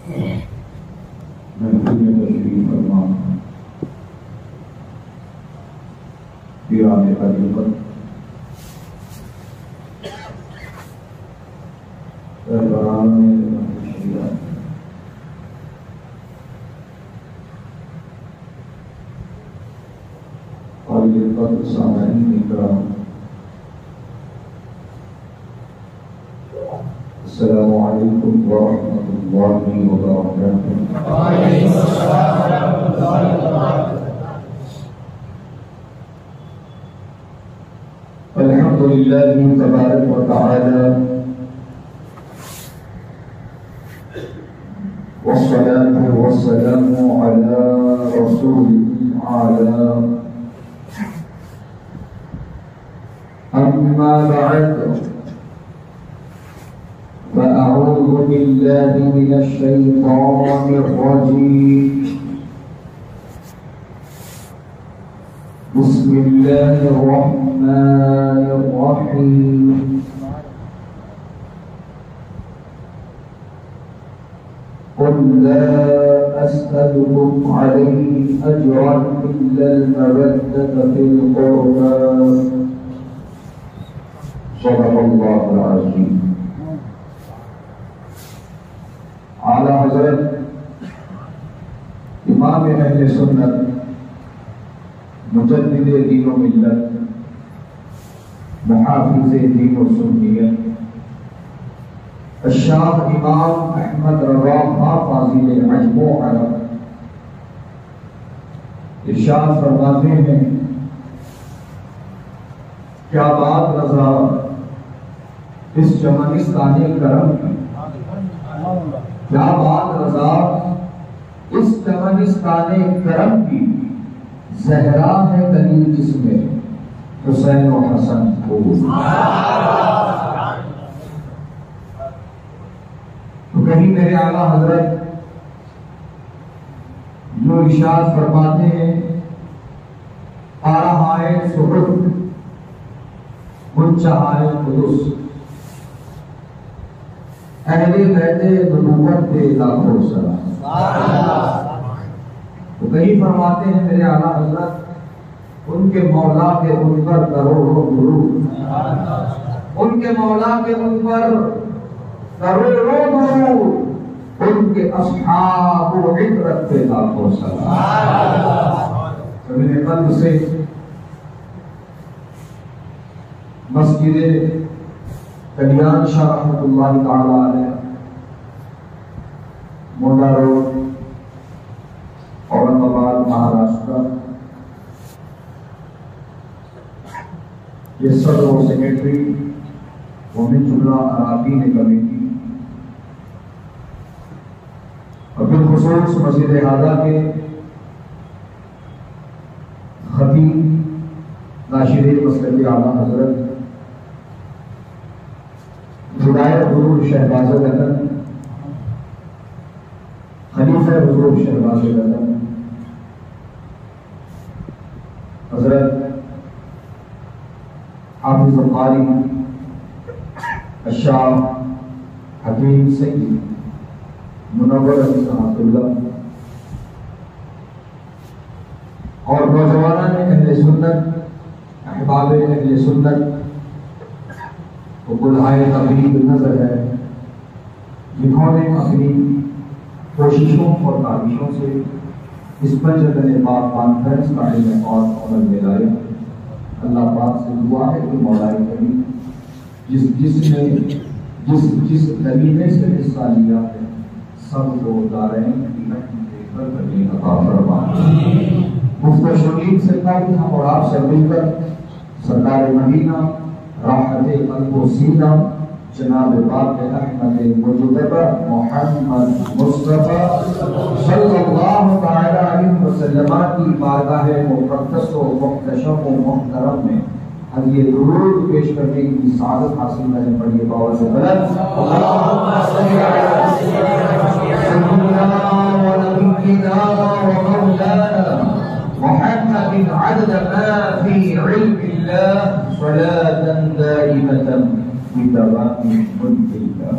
محفل میں تشریف فرما پیران خلیفت سروران شریعت اور یہ قدر سامعین اکرام، السلام علیکم ورحمۃ اللہ وبرکاتہ۔ وعلیکم السلام ورحمۃ اللہ وبرکاتہ۔ الحمد للہ تبارک و تعالی والصلاة والسلام على رسول العالم، أما بعد فأعوذ بالله من الشيطان الرجيم، بسم الله الرحمن الرحيم، قل لا أسألكم عليه أجرا إلا المودة في القربى، صدق الله العظيم۔ اعلیٰ حضرت امام اہل سنت مجدد دین و ملت محافظ دین و سنیت الشاہ امام احمد رضا فاضل عجم و عرب ارشاد فرماتے ہیں، کیا بات رضا اس چمنستان کرم کی، کیا بات رضا اس چمنستان کرم کی، زہرا ہے دلیل جس میں حسین و حسن پھول۔ تو کہیں میرے اعلیٰ حضرت جو ارشاد فرماتے ہیں، آرہائے صحف منچہائے قدس، اہل بیت نبوت پہ لاکھوں سلام۔ تو کہیں فرماتے ہیں میرے اعلیٰ حضرت، ان کے مولا کے ان پر کروڑوں درود، ان کے مولا کے ان پر کروڑوں درود، ان کے اصحاب و عطرت پہ لاکھوں سلام۔ تو میرے قلب سے مسجد کلیان شاہ رحمۃ اللہ تعالی علیہ، مولا روڈ، اورنگ آباد، مہاراشٹر، یہ صدر و سیکرٹری ومن جملہ اراکین کمیٹی، اور بالخصوص مسجد اعلیٰ کے خطیب ناشر مسجد اعلیٰ حضرت ہدایت حضور شہباز لدن، خلیفہ حضور شہباز لدن حضرت حافظ القاری الشاہ حکیم سید منور علی صاحب اللہ، اور نوجوانان اہل سنت، احباب اہل سنت وہ بلہائے تقریب نظر ہے، جنہوں نے اپنی کوششوں اور کاوشوں سے اس پر جتنے پاک باندھ کر اس کاڑے میں اور عمل میں لائے۔ اللہ پاک سے دعا ہے کہ مولا کریم جس کلیمے سے حصہ لیا ہے سب کو دارین کی رحمت عطا فرما۔ مفت شرین سے بھی ہم اور آپ سے مل کر سرکار مدینہ راحت قلب و سینہ جناب پاک احمد مجتبی محمد مصطفیٰ صلی اللہ تعالی علیہ وسلم کی بارگاہ مقدس و محتشم و محترم میں یہ درود پیش کرنے کی سعادت حاصل کرنے پڑی باور سے بلند اللہم صلی علی سیدنا و نبینا و مولانا محمد عدد ما فی علم اللہ صلاة دائمة بدوام ملک اللہ۔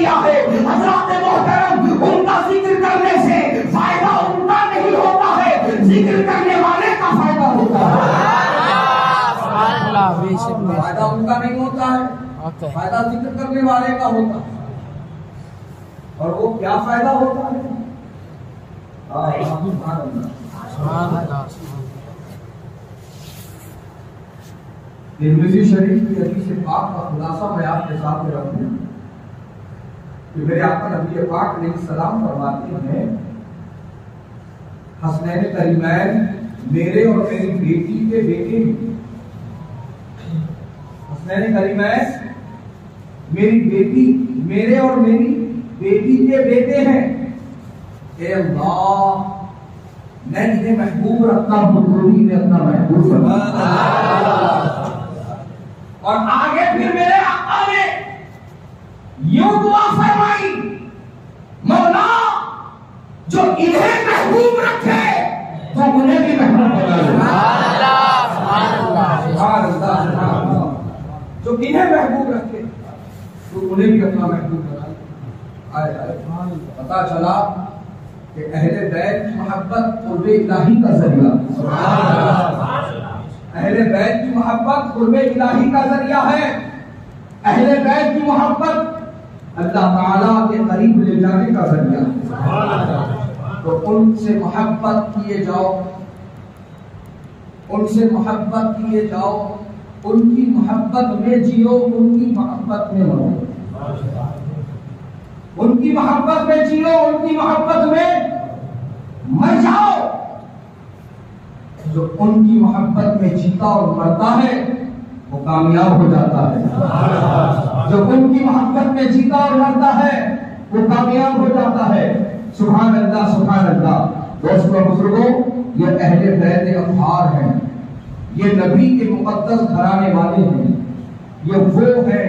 دیا ہے. حضرات محترم، ان کا ذکر کرنے سے فائدہ ان کا نہیں ہوتا ہے، ذکر کرنے والے کا فائدہ ہوتا ہے. فائدہ ان کا نہیں ہوتا ہے، فائدہ ذکر کرنے والے کا ہوتا ہے. اور وہ کیا فائدہ ہوتا ہے؟ ترمذی شریف کی حدیث پاک کا خلاصہ میں آپ کے سامنے رکھوں کہ میرے آقا نبی پاک علیہ السلام فرماتے ہیں حسنین کریمین میرے اور میری بیٹی کے بیٹے ہیں. حسنین کریمین میری بیٹی، میرے اور میری بیٹی کے بیٹے ہیں. اے اللہ، میں انہیں محبوب رکھتا ہوں، تو بھی میں اپنا محبوب رکھتا ہوں. اور آگے پھر میرے آقا نے یوں دعا فرمائی، مولا جو انہیں محبوب رکھے تو انہیں بھی محبوب بنا دے. جو انہیں محبوب رکھے تو انہیں بھی اپنا محبوب بنا دے. پتا چلا کہ اہل بیت کی محبت قرب الہی کا ذریعہ، اہل بیت کی محبت قرب الہی کا ذریعہ ہے. اہل بیت کی محبت اللہ تعالیٰ کے قریب لے جانے کا ذریعہ ہے. تو ان سے محبت کیے جاؤ، ان سے محبت کیے جاؤ، ان کی محبت میں جیو، ان کی محبت میں مرو. ان کی محبت میں جیو، ان کی محبت میں مر جاؤ. جو ان کی محبت میں جیتا اور مرتا ہے وہ کامیاب ہو جاتا ہے. جو ان کی محبت میں جیتا اور مرتا ہے وہ کامیاب ہو جاتا ہے. سبحان اللہ، سبحان اللہ. دوستو اور بزرگوں، یہ اہل بیت اطہار ہیں، یہ نبی کے مقدس گھرانے والے ہیں. یہ وہ ہیں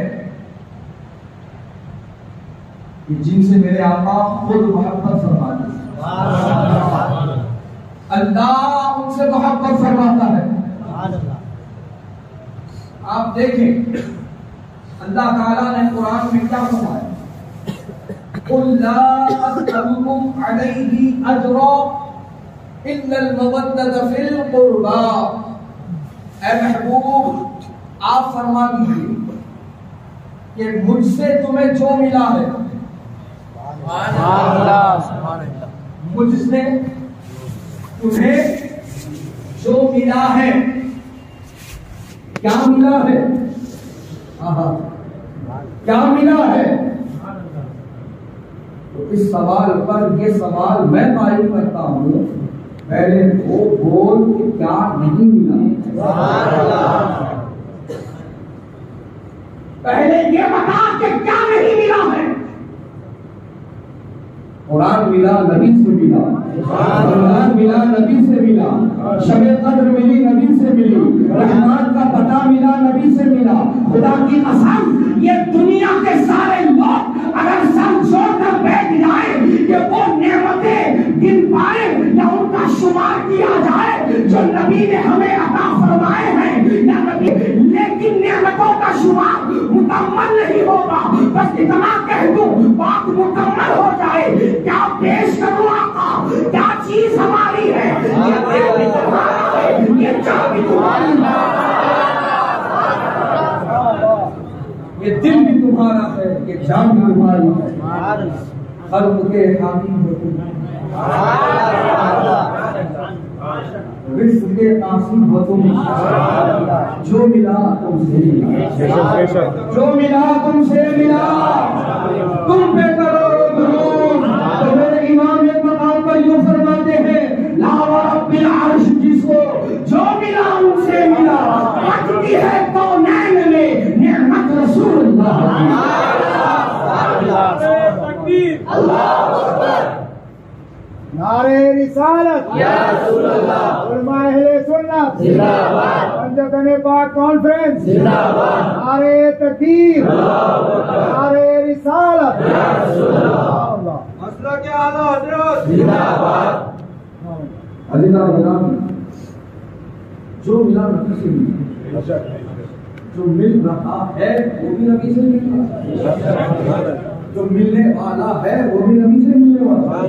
جن سے میرے آقا خود محبت فرماتے ہیں. اللہ ان سے محبت فرماتا ہے. آپ دیکھیں اللہ تعالیٰ نے قرآن میں کیا فرمایا، قُلْ لَا أَسْأَلُكُمْ عَلَيْهِ أَجْرًا إِلَّا الْمَوَدَّةَ فِي الْقُرْبَى. اے محبوب، آپ فرما دیجیے کہ مجھ سے تمہیں جو ملا ہے، مجھ سے تمہیں جو ملا ہے، کیا ملا ہے؟ کیا ملا ہے؟ تو اس سوال پر یہ سوال میں قائم کرتا ہوں، پہلے وہ بول کہ کیا نہیں ملا. پہلے یہ بتا کہ کیا نہیں ملا ہے. قرآن ملا، نبی سے ملا، قرآن ملا، نبی سے ملا، شب قدر ملی، نبی سے ملی، رحمان کا پتہ ملا، نبی سے ملا. خدا کی قسم یہ دنیا کے سارے لوگ اگر سر جوڑ کر بیٹھ جائیں کہ وہ نعمتیں گن پائے یا ان کا شمار کیا جائے جو نبی نے ہمیں عطا فرمائے ہیں یا نبی، لیکن نعمتوں کا شمار مکمل نہیں ہوگا. بس اتنا کہہ دوں بات مکمل ہو جائے. کیا پیش کروں آقا، کیا چیز ہماری ہے؟ یہ دل بھی تمہارا ہے، یہ جان بھی تمہاری ہے، یہ دل بھی تمہارا ہے، یہ جان بھی تمہاری ہے. خلق کے حاکم ہو تم، رزق کے قاسم ہو تم. جو ملا تم سے ملا، جو ملا تم سے ملا. تم پہ کرو درود. تو میرے امام ایک مقام پر یوں فرماتے ہیں، لا ورب العرش، جس کو جو ملا ان سے ملا. رکھتی ہے کونین میں نعمت رسول اللہ. نعرہ رسالت یا رسول اللہ، علماء اہل سنت زندہ باد، پنجتن پاک کانفرنس زندہ باد، نعرہ تکبیر، نعرہ رسالت یا رسول اللہ، مسئلہ کے اعلیٰ حضرت زندہ باد. عزیزاں گرامی، جو ملا نبی سے ملا، جو مل رہا ہے وہ بھی نبی سے ملا. جو ملنے والا ہے وہ بھی نبی سے ملنے والا ہے.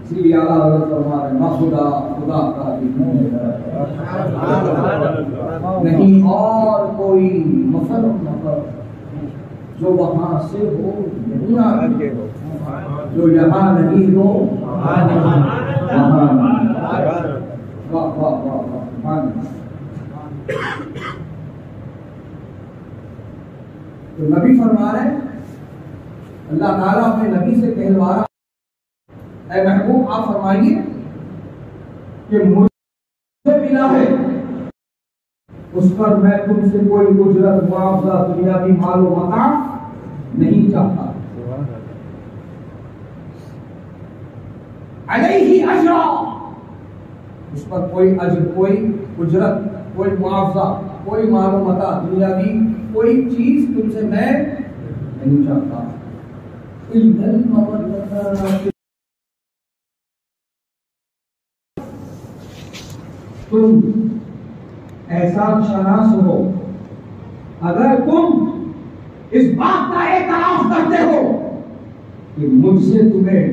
اسی لیے اعلیٰ حضرت فرما رہے ہیں خدا خدا کا نہیں اور کوئی مفرد مفرد جو وہاں سے ہو یہاں ہو، جو یہاں نہیں ہو وہاں واہ واہ واہ واہ. تو نبی فرما رہے ہیں، اللہ تعالیٰ اپنے نبی سے کہلوا رہا، اے محبوب آپ فرمائیے کہ مجھے ملا ہے اس پر میں تم سے کوئی اجرت معاوضہ دنیاوی مال و متاع نہیں چاہتا. علیہ اجر، اس پر کوئی اجر، کوئی اجرت، کوئی معاوضہ، کوئی مال و متاع دنیاوی کوئی چیز تم سے میں نہیں چاہتا. تم ایسا شناس ہو، اگر تم اس بات کا اعتراف کرتے ہو کہ مجھ سے تمہیں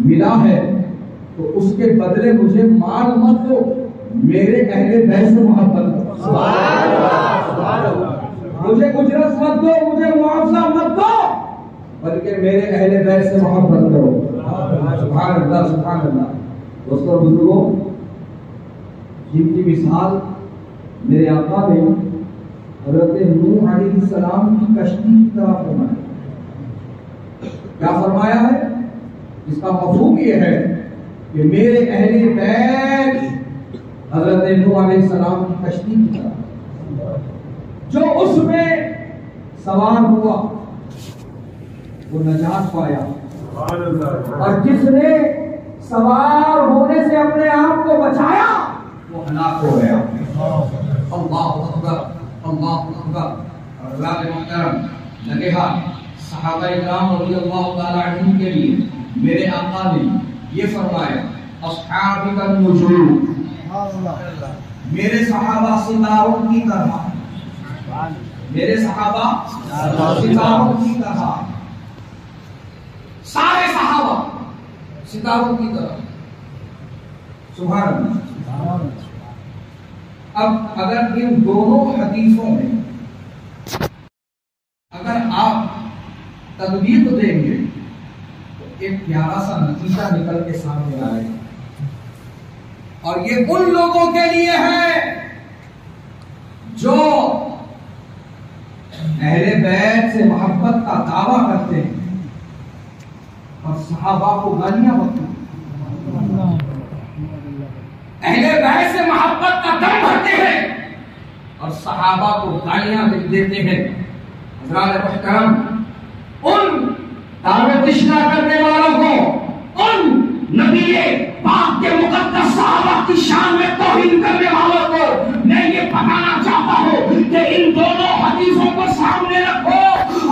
ملا ہے تو اس کے بدلے مجھے مال مت دو، میرے اہل بیت سے محبت دو. مجھے اجرت مت دو، مجھے معاوضہ مت دو، بلکہ میرے اہل بیت سے محبت کرو. سبحان اللہ سبحان اللہ. دوستو بزرگوں، جن کی مثال میرے آقا نے حضرت نوح علیہ السلام کی کشتی کی طرح فرمایا. کیا فرمایا ہے؟ اس کا مفہوم یہ ہے کہ میرے اہل بیت حضرت نوح علیہ السلام کی کشتی کی طرح، جو اس میں سوار ہوا وہ نجات پایا، اور جس نے سوار ہونے سے اپنے آپ کو بچایا وہ ہلاک ہو گیا. اللہ اکبر اللہ اکبر. اور اللہ کے محترم لگے ہاتھ صحابہ کرام رضی اللہ تعالی عنہم کے لیے میرے آقا نے یہ فرمایا، اصحابی کا نجوم، میرے صحابہ ستاروں کی طرح، میرے صحابہ ستاروں کی طرح، سارے صحابہ ستاروں کی طرح. سبحان اللہ. اب اگر ان دونوں حدیثوں میں اگر آپ تطبیق دیں گے تو ایک پیارا سا نتیجہ نکل کے سامنے آئے گا، اور یہ ان لوگوں کے لیے ہے جو اہل بیت سے محبت کا دعویٰ کرتے ہیں اور صحابہ کو گالیاں بکتے ہیں، اہل بیت سے محبت کا دم بھرتے ہیں اور صحابہ کو گالیاں دیتے ہیں. حضرات محترم، ان دعوت اشرا کرنے والوں کو، ان نبی پاک کے مقدس صحابہ کی شان میں توہین کرنے والوں کو میں یہ بتانا چاہتا ہوں کہ ان دونوں حدیثوں کو سامنے رکھو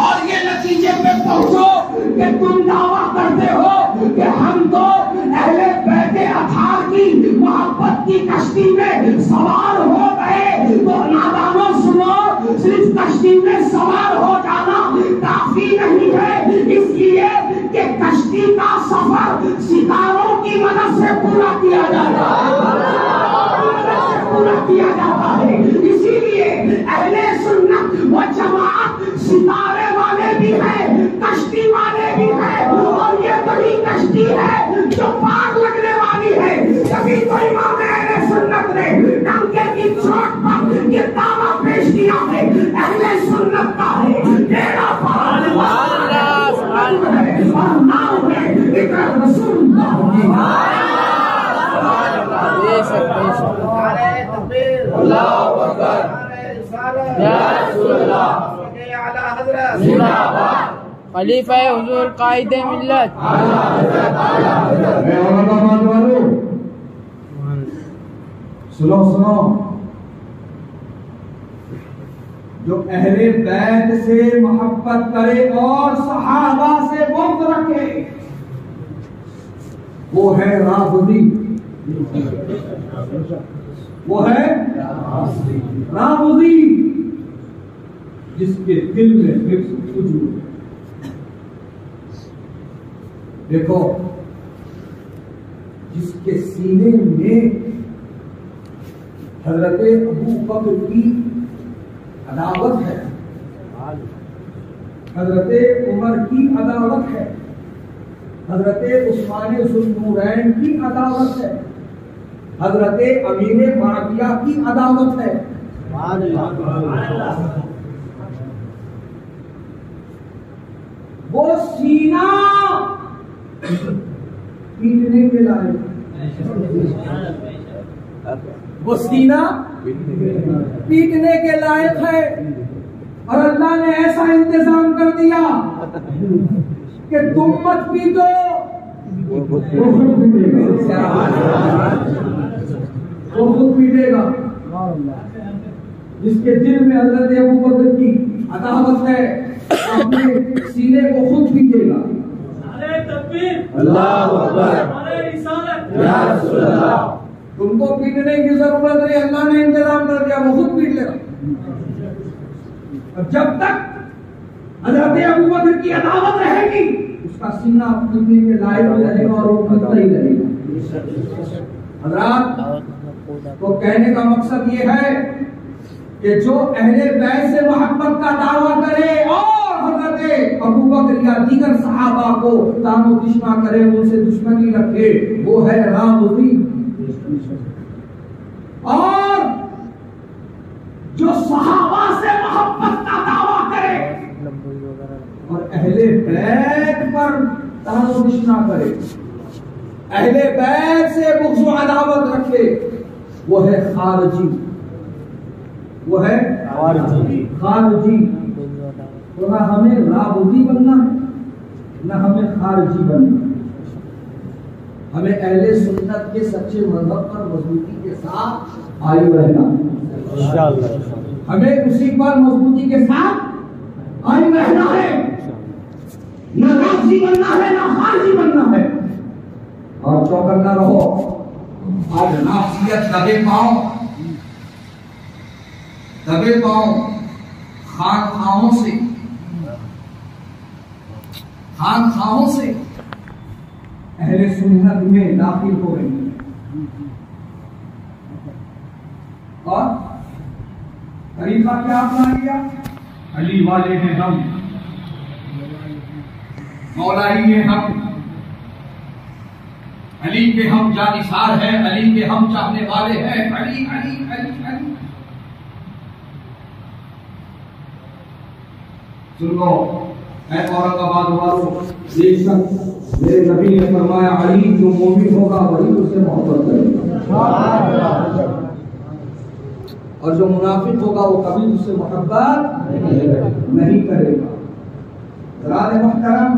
اور یہ نتیجے پہ پہنچو کہ تم دعویٰ کرتے ہو کہ ہم تو اہل بیت اطہار کی محبت کی کشتی میں سوار ہو گئے. تو نادانوں سنو، صرف کشتی میں سوار ہو جانا کافی نہیں ہے، اس لیے کہ کشتی کا سفر ستاروں کی مدد سے پورا کیا جاتا ہے. اسی لیے اہل سنت و جماعت ستارے والے بھی ہیں، کشتی والے بھی ہیں، اور یہ بڑی کشتی ہے جو پار لگنے والی ہے. کبھی تو امام اہل سنت نے ڈنکے کی چوٹ پر یہ دعویٰ پیش کیا ہے اہل سنت کا ہے ڈیرا پار اور نام ہے اقرار رسول اللہ. اللہ اکبر یا رسول اللہ. خلیفہ حضور قائد ملت. سنو سنو، جو اہل بیت سے محبت کرے اور صحابہ سے بغض رکھے وہ ہے رافضی، وہ ہے رافضی. جس کے دل میں حفظ وجود ہے. دیکھو جس کے سینے میں حضرت ابو بکر کی عداوت ہے، حضرت عمر کی عداوت ہے، حضرت عثمان ذو النورین کی عداوت ہے، حضرت امین معاویہ کی عداوت ہے. وہ سینہ پیٹنے کے لائق، وہ سینہ پیٹنے کے لائق ہے. اور اللہ نے ایسا انتظام کر دیا کہ تم مت پیٹو، وہ خود پیٹے گا. جس کے دل میں حضرت ابو بکر کی عداوت ہے اپنے سینے کو خود پیٹے گا. اللہ اکبر، یا رسول اللہ. تم کو پیٹنے کی ضرورت نہیں، اللہ نے انتظام کر دیا، وہ خود پیٹ لے گا. اور جب تک حضرت ابو بکر کی عداوت رہے گی اس کا سینہ پیٹنے کے لائق رہے گا اور وہ پھٹتا ہی رہے گا. حضرات تو کہنے کا مقصد یہ ہے کہ جو اہل بیت سے محبت کا دعویٰ کرے اور حضرت ابو بکر یا دیگر صحابہ کو تان و تشنا کرے، ان سے دشمنی رکھے، وہ ہے رافضی. اور جو صحابہ سے محبت کا دعویٰ کرے اور اہل بیت پر تان و تشنا کرے، اہل بیت سے بغض و عداوت رکھے، وہ ہے خارجی. وہ ہے خارجی. تو نہ ہمیں رافضی بننا ہے نہ ہمیں خارجی بننا ہے. ہمیں اہل سنت کے سچے مذہب پر مضبوطی کے ساتھ قائم رہنا ہے. ہمیں اسی پر مضبوطی کے ساتھ قائم رہنا ہے، نہ رافضی بننا ہے نہ خارجی بننا ہے. اور چوکنا رہو. آج رافضیت دبے پاؤں خانخواہوں سے اہل سنت میں داخل ہو رہی ہے. اور طریقہ کیا اپنا لیا؟ علی والے ہیں ہم، مولائی ہیں ہم، علی کے ہم جانثار ہیں، علی کے ہم چاہنے والے ہیں. علی علی علی علی. سن لو اے اورنگ آباد والوں، بے شک میرے نبی نے فرمایا علی جو مومن ہوگا وہی اس سے محبت کرے گا، اور جو منافق ہوگا وہ کبھی اس سے محبت نہیں کرے گا. حضرات محترم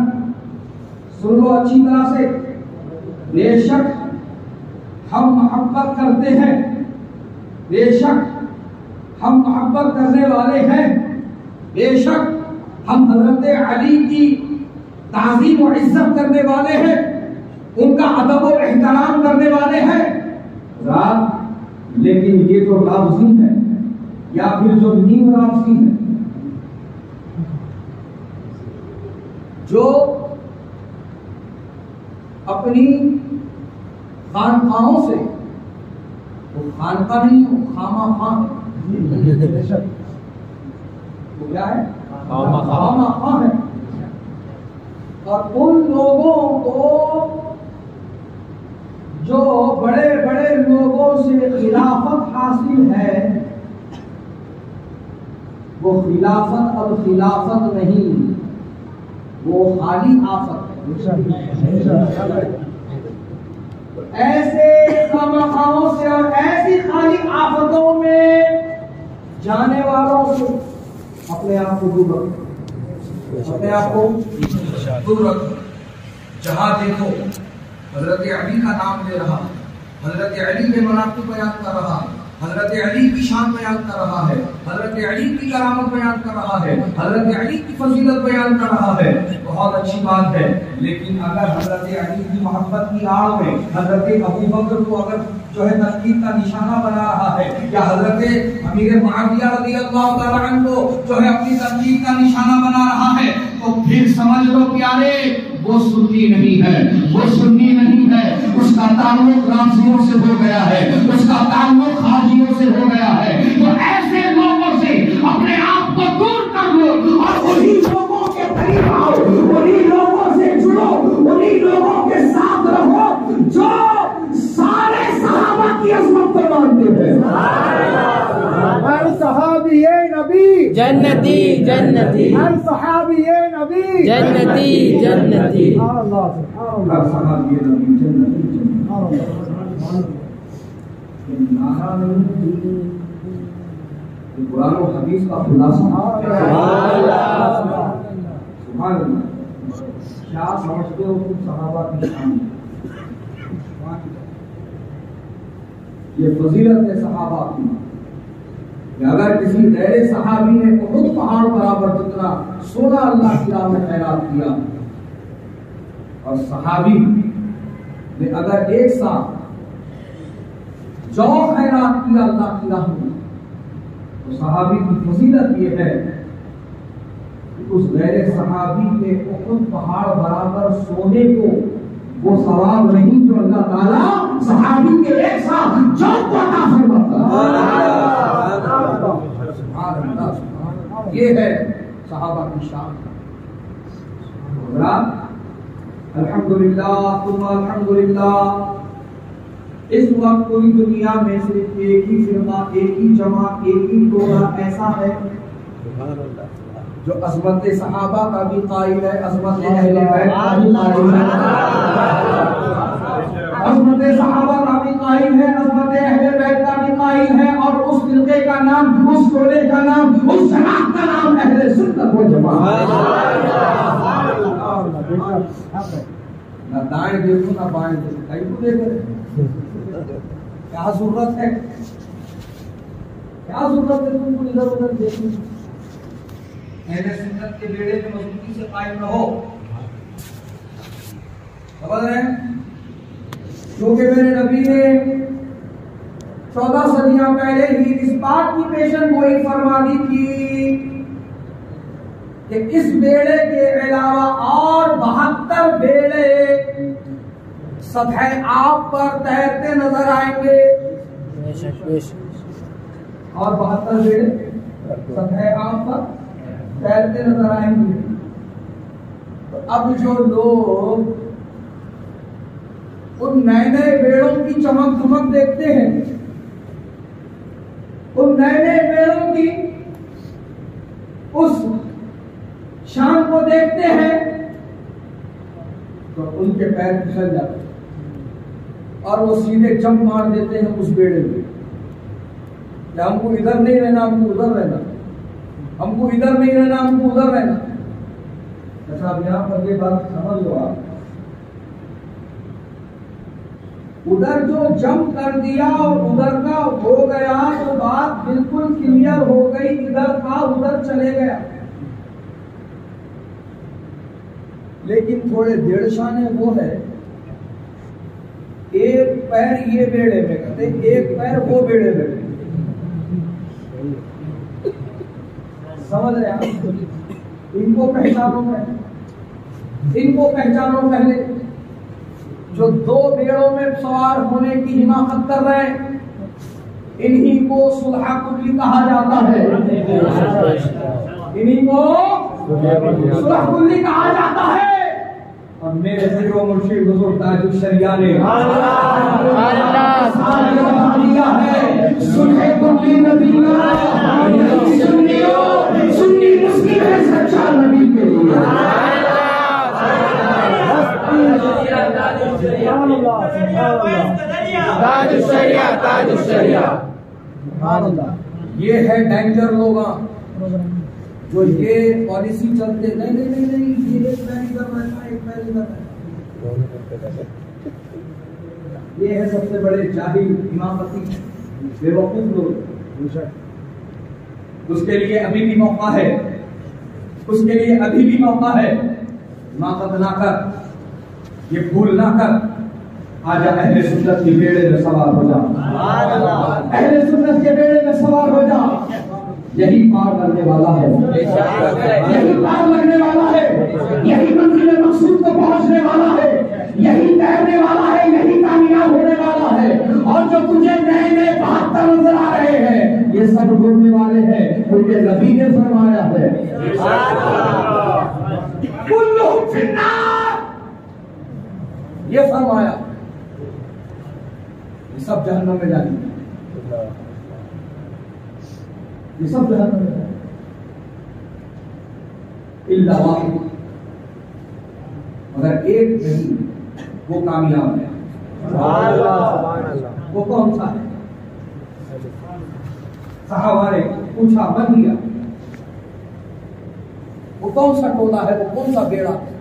سن لو اچھی طرح سے. بے شک ہم محبت کرتے ہیں، بے شک ہم محبت کرنے والے ہیں، بے شک ہم حضرت علی کی تعظیم و عزت کرنے والے ہیں، ان کا ادب و احترام کرنے والے ہیں. لیکن یہ جو رافضی ہے یا پھر جو نیم رافضی ہے، جو اپنی خانقاہوں سے، وہ خانقاہ نہیں ہے، وہ خامہ خاں ہے. وہ کیا ہے؟ خامہ خاں ہے. اور ان لوگوں کو جو بڑے بڑے لوگوں سے خلافت حاصل ہے، وہ خلافت اب خلافت نہیں، وہ خالی آفت ہے. ایسے خامخواہوں سے اور ایسی خالی آفتوں میں جانے والوں سے اپنے آپ کو دور رکھو، اپنے آپ کو دور رکھو. جہاں دیکھو حضرت علی کا نام لے رہا، حضرت علی کے مناقب بیان کر رہا، حضرت علی کی شان بیان کر رہا ہے، حضرت علی کی کرامت بیان کر رہا ہے، حضرت علی کی فضیلت بیان کر رہا ہے. بہت اچھی بات ہے، لیکن اگر حضرت علی کی محبت کی آڑ میں حضرت ابو بکر کو اگر جو ہے تنقید کا نشانہ بنا رہا ہے، یا حضرت امیر معاویہ رضی اللہ تعالیٰ عنہ کو جو ہے اپنی تنقید کا نشانہ بنا رہا ہے، تو پھر سمجھ لو پیارے وہ سنی نہیں ہے، وہ سنی نہیں ہے، اس کا تعلق رافضیوں سے ہو گیا ہے، اس کا تعلق خارجیوں سے ہو گیا ہے۔ تو ایسے لوگوں سے اپنے آپ کو دور کر لو اور وہی لوگوں کے قریب آؤ، وہی لوگوں سے جڑو، وہی لوگوں کے ساتھ رہو جو سارے صحابہ کی عظمت کو مانتے ہیں۔ ہر صحابی نبی جنتی جنتی، ہر صحابی نبی جنتی جنتی، اللہ ہر صحابی نبی جنتی جنتی۔ نعرہ نہیں، قرآن و حدیث کا خلاصہ۔ سبحان اللہ۔ کیا سمجھتے ہو تم صحابہ کی شان؟ یہ فضیلت ہے صحابہ کی کہ اگر کسی غیر صحابی نے احد پہاڑ برابر جتنا سونا اللہ کی راہ میں خیرات کیا، اور صحابی نے اگر ایک ساتھ جو خیرات کیا اللہ کی راہ میں، تو صحابی کی فضیلت یہ ہے کہ اس غیر صحابی کے احد پہاڑ برابر سونے کو وہ ثواب نہیں جو اللہ تعالیٰ صحابی کے ایک ساتھ جو کو عطا فرماتا ہے۔ یہ ہے صحابہ کی شان۔ الحمدللہ ثم الحمدللہ، اس وقت پوری دنیا میں صرف ایک ہی فرقہ، ایک ہی جماعت، ایک ہی ٹولہ ایسا ہے جو عظمت صحابہ کا بھی قائل ہے، عظمت اہل بیت کا بھی قائل ہے، عظمت صحابہ کا بھی قائل ہے، عظمت اہل بیت کا بھی قائل ہے، اور اس فرقے کا نام، اس ٹولے کا نام، اس جماعت کا نام اہل سنت و جماعت۔ نہ دائیں دیکھو نہ بائیں دیکھو، کہیں کو دیکھ رہے، کیا ضرورت ہے، کیا ضرورت ہے تم کو ادھر ادھر دیکھنے کی؟ اہل سنت کے بیڑے میں مضبوطی سے قائم رہو۔ سمجھ رہے ہیں؟ کیونکہ میرے نبی نے 14 صدیاں پہلے ہی اس بات کی پیشن گوئی فرما دی تھی کہ اس بیڑے کے علاوہ اور 72 بیڑے سطح آب پر تیرتے نظر آئیں گے، اور 72 بیڑے سطح آب پر تیرتے نظر آئیں گے۔ تو اب جو لوگ ان نئے نئے بیڑوں کی چمک دھمک دیکھتے ہیں، ان نئے نئے بیڑوں کی اس شان کو دیکھتے ہیں، تو ان کے پیر پھسل جاتے ہیں اور وہ سیدھے جمپ مار دیتے ہیں اس بیڑے میں کہ ہم کو ادھر نہیں رہنا، ہم کو ادھر رہنا، ہم کو ادھر نہیں رہنا، ہم کو ادھر رہنا۔ ایسا اب یہاں پر یہ بات سمجھ لو، آپ ادھر جو جمپ کر دیا اور ادھر کا ہو گیا تو بات بالکل کلیئر ہو گئی، ادھر کا ادھر چلے گیا۔ لیکن تھوڑے دیڑ شانے وہ ہے، ایک پیر یہ بیڑے میں کرتے، ایک پیر وہ بیڑے میں، سمجھ رہے ہیں؟ ان کو پہچانو پہلے، ان کو پہچانو پہلے جو 2 بیڑوں میں سوار ہونے کی حماقت کر رہے ہیں، انہی کو صلح کلی کہا جاتا ہے، انہی کو صلح کلی کہا جاتا ہے۔ اور میرے پیر و مرشد حضور تاج الشریعہ نے دیا ہے صلح کلی نبی سنی مسلم ہے سچا نبی کے لیے۔ تاج الشریعہ، تاج الشریعہ، یہ ہے ڈینجر لوگ جو یہ پالیسی چلتے، نہیں نہیں نہیں نہیں، یہ ایک پیر ادھر رہتا ہے، ایک پیر ادھر رہتا ہے۔ یہ ہے سب سے بڑے جاہل، امامتی، بے وقوف لوگ۔ اس کے لیے ابھی بھی موقع ہے، اس کے لیے ابھی بھی موقع ہے۔ حماقت نہ کر، یہ بھول نہ کر، آجا اہل سنت کے بیڑے میں سوار ہو جا، اہل سنت کے بیڑے میں سوار ہو جا، یہی پار لگنے والا ہے، یہی پار لگنے والا ہے، یہی منزل مقصود کو پہنچنے والا ہے، یہی تیرنے والا ہے، یہی کامیاب ہونے والا ہے۔ اور جو تجھے نئے نئے بہتر نظر آ رہے ہیں یہ سب ڈوبنے والے ہیں، کیونکہ نبی نے فرمایا ہے کلہم فی النار، یہ فرمایا یہ سب جہنم میں جائیں گے، یہ سب جہنم میں جائیں گے الا واحد، مگر ایک نہیں وہ کامیاب ہے۔ وہ کون سا ہے؟ صحابہ نے پوچھا من دیا، وہ کون سا ٹولہ ہے، وہ کون سا بیڑا ہے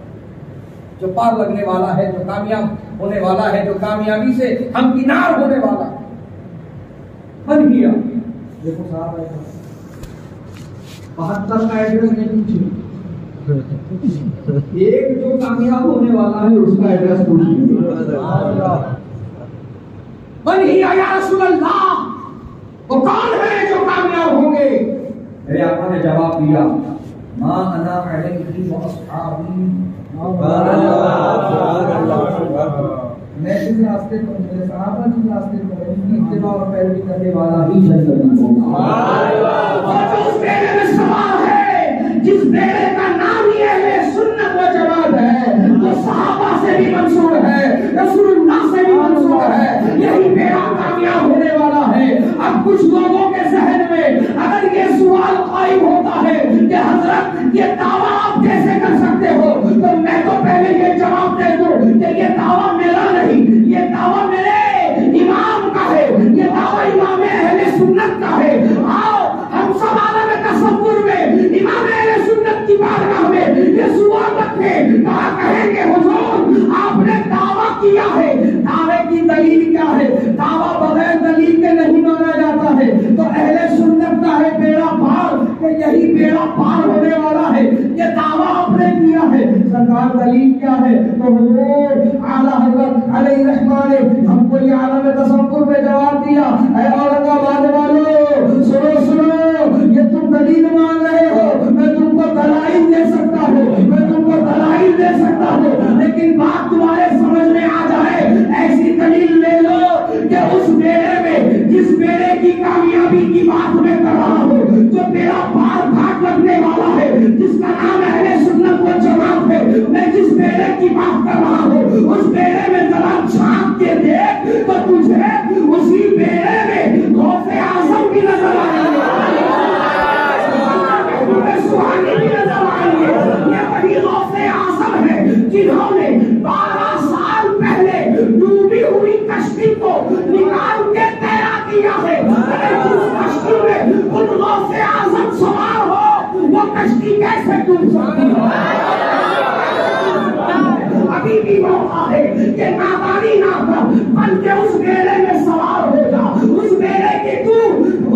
جو پار لگنے والا ہے، جو کامیاب ہونے والا ہے، جو کامیابی سے ہمکنار ہونے والا ہے؟ من دیا دیکھو صاحب 72 کا ایڈریس نہیں پوچھے، ایک جو کامیاب ہونے والا ہے اس کا ایڈریس پوچھیے۔ من ہی یا رسول اللہ، وہ کون ہے جو کامیاب ہوں گے؟ میرے آقا نے جواب دیا ما انا علیہ و اصحابی، میں جس راستے پر میرے صحابہ جس راستے پر ان کی اتباع اور پیروی کرنے والا ہی جنت ہوگا۔ اور اس بیڑے میں سوار ہے جس بیڑے کا نام ہی اہل سنت و جماعت ہے، جو صحابہ سے بھی منصور ہے، رسول اللہ سے بھی منصور ہے، یہی بیڑا کامیاب ہونے والا ہے۔ اب کچھ لوگوں کے ذہن میں اگر یہ سوال قائم ہوتا ہے کہ حضرت یہ دعویٰ آپ کیسے کر سکتے ہو، تو میں تو پہلے یہ جواب دے دوں کہ یہ دعویٰ میرا نہیں، یہ دعویٰ میرے امام کا ہے، یہ دعویٰ امام اہل سنت کا ہے۔ آؤ ہم سب عالم تصور میں امام اہل سنت کی بارگاہ میں یہ سوال رکھیں، کہا کہیں گے حضور آپ نے دعویٰ کیا ہے، دعوے کی دلیل کیا ہے؟ دعویٰ بغیر دلیل کے نہیں مانا جاتا ہے، تو اہل سنت کا ہے بیڑا پار کہ یہی بیڑا پار ہونے والا ہے، یہ دعویٰ آپ نے کیا ہے، سرکار دلیل کیا ہے؟ تو حضور اعلیٰ حضرت علیہ رحمٰن نے ہم کو یہ عالم تصور میں جواب دیا، اے اورنگ آباد والو سنو سنو، یہ تم دلیل مانگ رہے ہو، میں تم کو دلائل دے سکتا ہوں، میں تم کو دلائل دے سکتا ہوں، لیکن بات تمہارے سمجھ میں آ جائے ایسی دلیل لے لو کہ اس بیڑے میں جس بیڑے کی کامیابی کی بات میں کر رہا ہوں، جو بیڑا پار گھاٹ لگنے والا ہے، جس کا نام اہل سنت و جماعت ہے، میں جس بیڑے کی بات کر رہا ہوں اس بیڑے میں ذرا جھانک کے دیکھ تو تجھے اسی بیڑے میں غوث اعظم بھی نظر آئیں گے، سبحانی بھی نظر آئیں گے۔ یہ وہی غوث اعظم ہے جنہوں نے 12 سال پہلے ڈوبی ہوئی کشتی کو نکال کے تیرا کیا ہے، جس کشتی میں خود غوث اعظم سوار ہو وہ کشتی کیسے ڈوب سکتی ہے؟ ابھی بھی موقع ہے کہ نادانی نہ کر بلکہ اس بیڑے میں سوار ہو جا، اس بیڑے کے تو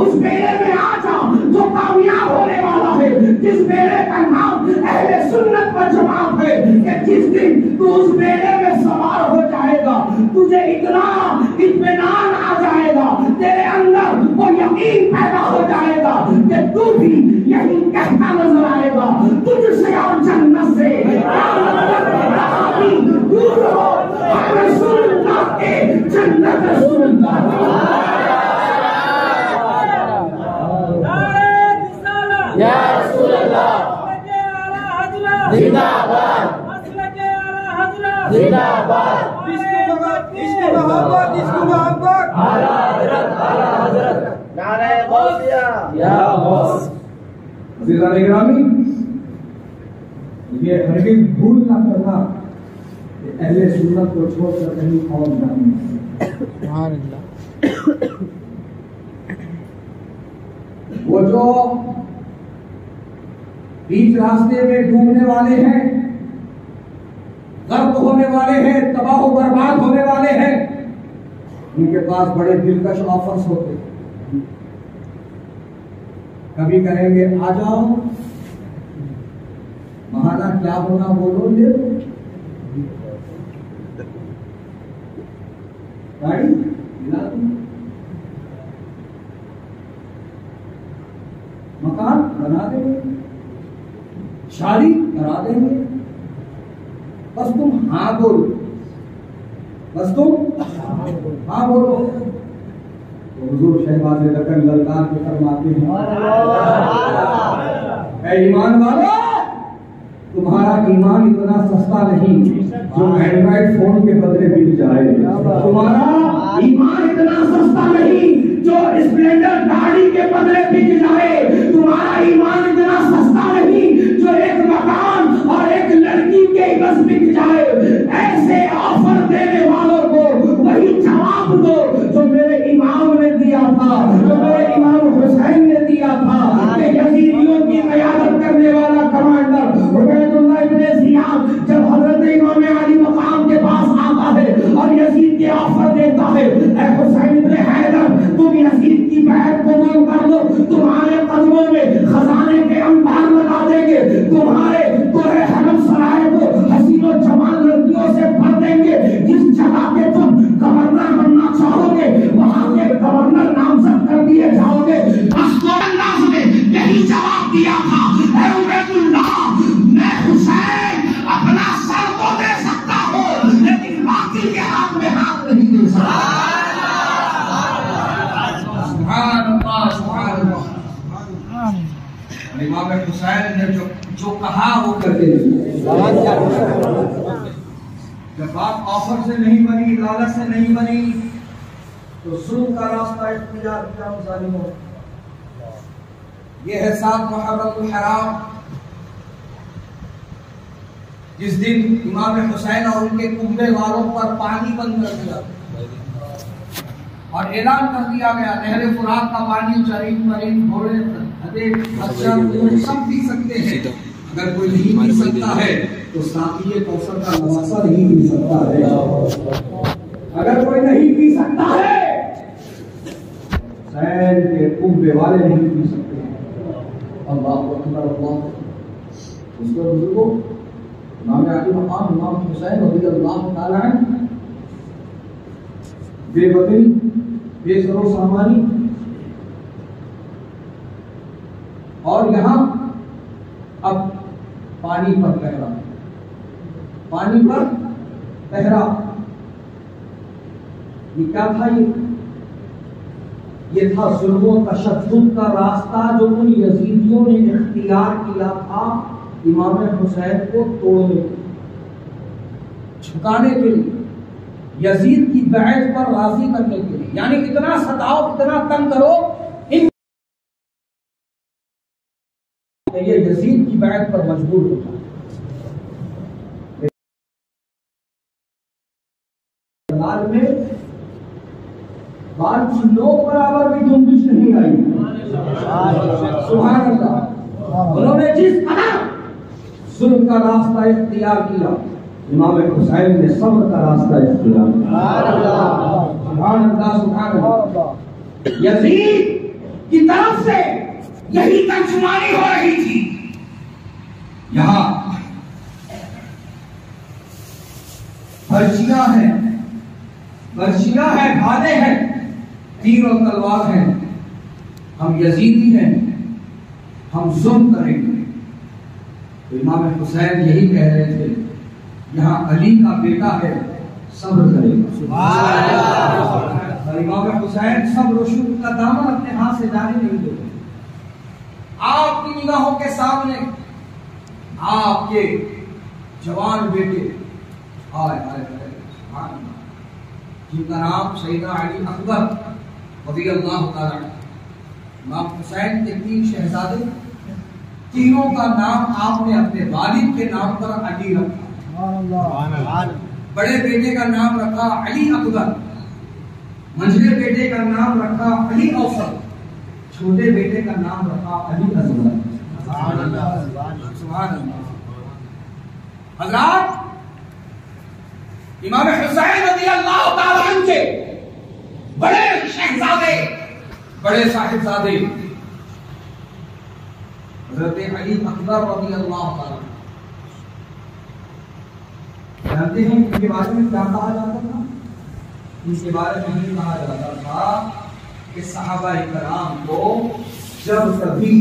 اس بیڑے میں آ جا جو کامیاب ہونے والا ہے، جس بیڑے کا نام اہل سنت و جماعت ہے کہ جس دن تو اس بیڑے میں سوار ہو جائے گا تجھے اتنا اطمینان آ جائے گا، تیرے اندر وہ یقین پیدا ہو جائے گا کہ تو بھی یہی کہتا نظر آئے گا تجھ سے اور جنت سے دور ہو، رسول اللہ کے جنت رسول اللہ۔ یا رسول اللہ زندہ باد، زندہ باد، نعرہ غوثیہ یا غوث۔ عزیزان گرامی، یہ ہرگز بھول نہ کرنا کہ اہل سنت کو چھوڑ کر کہیں اور جانے، سبحان اللہ۔ وہ جو بیچ راستے میں ڈوبنے والے ہیں، غرق ہونے والے ہیں، تباہ و برباد ہونے والے ہیں، ان کے پاس بڑے دلکش آفرز ہوتے ہیں، کبھی کہیں گے آ جاؤ، بہانہ کیا ہونا بولو، لے لو، گاڑی دلا دیں گے، مکان بنا دیں گے، شادی کرا دیں گے، بس تم ہاں بولو، بس تم ہاں بولو۔ تو حضور شہباز دکن للکار کے فرماتے ہیں اے ایمان والو، تمہارا ایمان اتنا سستا نہیں جو اینڈرائڈ فون کے بدلے بک جائے، تمہارا ایمان اتنا سستا نہیں جو اسپلینڈر گاڑی کے بدلے بک جائے، تمہارا ایمان اتنا سستا نہیں جو ایک مکان اور ایک لڑکی کے بس بک جائے۔ ایسے آفر دینے والوں کو وہی جواب دو جو میرے امام نے دیا تھا، جو میرے امام حسین نے دیا تھا کہ یزیدیوں کی قیادت کرنے والا کمانڈر عبید اللہ ابن زیاد جب حضرت امام علی مقام کے پاس آتا ہے اور یزید کے آفر دیتا ہے، اے حسین ابن حیدر تم یزید کی بیعت قبول کر لو، تمہارے قدموں میں خزانے کے انبار لگا دیں گے، تمہارے تورے حرم سرائے کو حسین و جمال لڑکیوں سے بھر دیں گے، جس جگہ کے تم گورنر بننا چاہو گے وہاں کے گورنر نامزد کر دیے جاؤ گے۔ بس تو اللہ نے یہی جواب دیا تھا، اے عبید اللہ میں حسین اپنا سر تو دے سکتا ہوں لیکن باقی کے ہاتھ میں ہاتھ نہیں دے سکتا۔ سبحان اللہ سبحان اللہ۔ امام حسین نے جو کہا وہ کرتے رہے۔ جب بات آفر سے نہیں بنی، لالچ سے نہیں بنی، تو ظلم کا راستہ اختیار کیا ظالموں۔ یہ ہے 7 محرم الحرام، جس دن امام حسین اور ان کے کنبے والوں پر پانی بند کر دیا اور اعلان کر دیا گیا نہر فرات کا پانی چرین مرین گھوڑے گدھے خچر سب پی سکتے ہیں، اگر کوئی نہیں پی سکتا ہے تو ساقی کوثر کا نواسا نہیں پی سکتا ہے، اگر کوئی نہیں پی سکتا ہے حسین کے کنبے والے نہیں پی سکتے۔ اللہ اکبر اللہ۔ اس کے بزرگوں امام علی مقام امام حسین رضی اللہ تعالی عنہ بے بکری بے سر و سامانی اور یہاں اب پانی پر پہرا، پانی پر پہرا، یہ کیا تھا؟ یہ تھا ظلم و تشدد کا راستہ جو ان یزیدیوں نے اختیار کیا تھا امام حسین کو توڑنے، جھکانے کے لیے، یزید کی بیعت پر راضی کرنے کے لیے، یعنی اتنا ستاؤ اتنا تنگ کرو یہ یزید کی بیعت پر مجبور ہوتا ہے۔ لال میں بال کی لوگ برابر بھی جنبش نہیں آئی۔ سبحان اللہ۔ انہوں نے جس قدر ظلم کا راستہ اختیار کیا، امام حسین نے صبر کا راستہ اختیار کیا۔ سبحان اللہ سبحان اللہ۔ یزید کی طرف سے یہی ترجمانی ہو رہی تھی، یہاں برچیاں ہیں، برچیاں ہیں، بھالے ہیں، تیر اور تلوار ہیں، ہم یزیدی ہیں، ہم ظلم کریں گے۔ تو امام حسین یہی کہہ رہے تھے، یہاں علی کا بیٹا ہے، صبر کرے گا۔ اور امام حسین صبر و شکر کا دامن اپنے ہاتھ سے جانے نہیں دے گا۔ آپ کی نگاہوں کے سامنے آپ کے جوان بیٹے آئے جن کا نام سیدنا علی اکبر رضی اللہ تعالیٰ عنہ، امام حسین کے 3 شہزادے، تینوں کا نام آپ نے اپنے والد کے نام پر علی رکھا۔ بڑے بیٹے کا نام رکھا علی اکبر، منجلے بیٹے کا نام رکھا علی اوسط، چھوٹے بیٹے کا نام رکھا علی اصغر۔ سبحان اللہ۔ حضرات امام حسین رضی اللہ تعالیٰ عنہ کے بڑے شہزادے، بڑے صاحبزادے حضرت علی اکبر رضی اللہ تعالیٰ عنہ، جانتے ہیں ان کے بارے میں کیا کہا جاتا تھا؟ ان کے بارے میں یہ کہا جاتا تھا کہ صحابہ کرام کو جب کبھی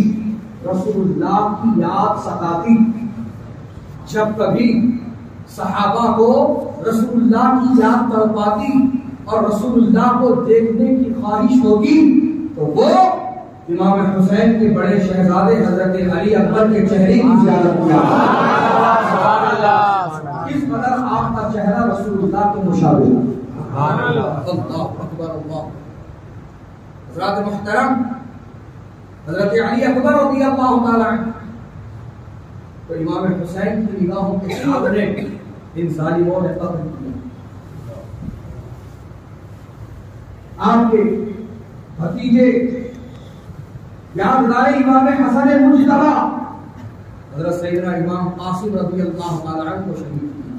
رسول اللہ کی یاد ستاتی، جب کبھی صحابہ کو رسول اللہ کی یاد تڑپاتی اور رسول اللہ کو دیکھنے کی خواہش ہوگی تو وہ امام حسین کے بڑے شہزادے حضرت علی اکبر کے چہرے کی زیارت کیا۔ کس قدر آپ کا چہرہ رسول اللہ کے مشابہ ہے۔ اللہ اکبر اللہ۔ حضرات محترم، حضرت علی اکبر رضی اللہ تعالی عنہ تو امام حسین کی نگاہوں کے سامنے ان ظالموں نے قتل کیا۔ آپ کے بھتیجے یادگار امام حسن مجتبی حضرت سیدنا امام قاسم رضی اللہ تعالی عنہ کو شہید کیا۔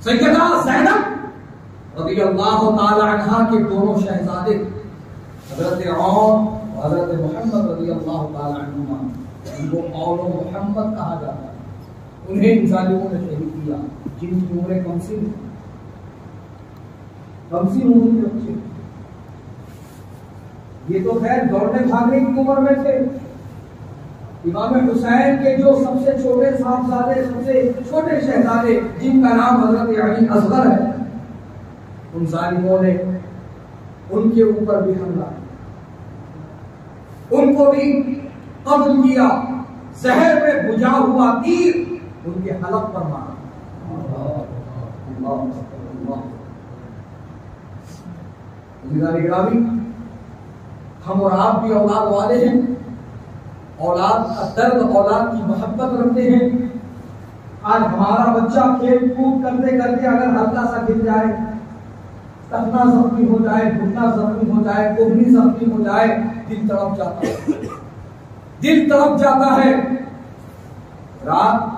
سیدہ زینب رضی اللہ تعالی عنہ کے دونوں شہزادے حضرت عون و حضرت محمد رضی اللہ تعالی عنہما، ان کو اول محمد کہا جاتا ہے، انہیں ان ظالموں نے شہید کیا جن کی عمریں کم سی عمر کے بچے، یہ تو خیر دوڑنے بھاگنے کی عمر میں تھے۔ امام حسین کے جو سب سے چھوٹے صاحبزادے، سب سے چھوٹے شہزادے جن کا نام حضرت علی اصغر ہے، ان ظالموں نے ان کے اوپر بھی حملہ، ان کو بھی قتل کیا، زہر میں بجھا ہوا تیر ان کے حلق پر مارا۔ گرامی، ہم اور آپ بھی اولاد والے ہیں، اولاد کا درد، اولاد کی محبت رکھتے ہیں۔ آج ہمارا بچہ کھیل کود کرتے کرتے اگر ہلکا سا گر جائے، ٹخنا زخمی ہو جائے، گھٹنا زخمی ہو جائے، کوہنی زخمی ہو جائے، دل تڑپ جاتا ہے، دل تڑپ جاتا ہے۔ رات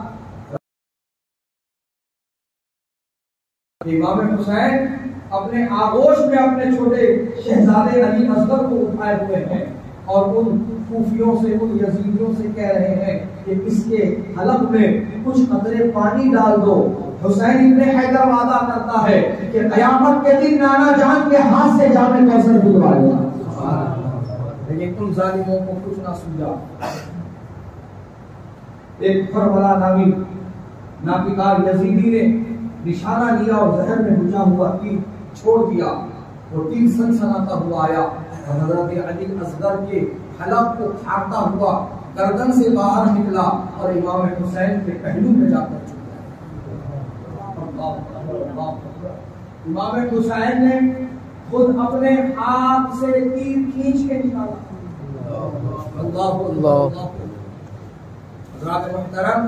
امام حسین اپنے آغوش میں اپنے چھوٹے شہزادے علی اصغر کو اٹھائے ہوئے ہیں اور ان کوفیوں سے، ان یزیدیوں سے کہہ رہے ہیں کہ اس کے حلق میں کچھ قطرے پانی ڈال دو۔ حسین ابن حیدر وعدہ کرتا ہے کہ قیامت کے دن نانا جان کے ہاتھ سے جام کوثر دلوائے گا، لیکن ان ظالموں کو کچھ نہ سوجا۔ ایک کربلا نامی ناپیکار یزیدی نے نشانہ لیا اور زہر میں بجھا ہوا تیر چھوڑ دیا، وہ تیر سنسناتا ہوا آیا اور حضرت علی اصغر کے حلق کو کھاڑتا ہوا گردن سے باہر نکلا اور امام حسین کے پہلو میں جا کر چھپ گیا۔ امام حسین نے خود اپنے ہاتھ سے تیر کھینچ کے نکالا۔ اللہ اللہ۔ حضرات محترم،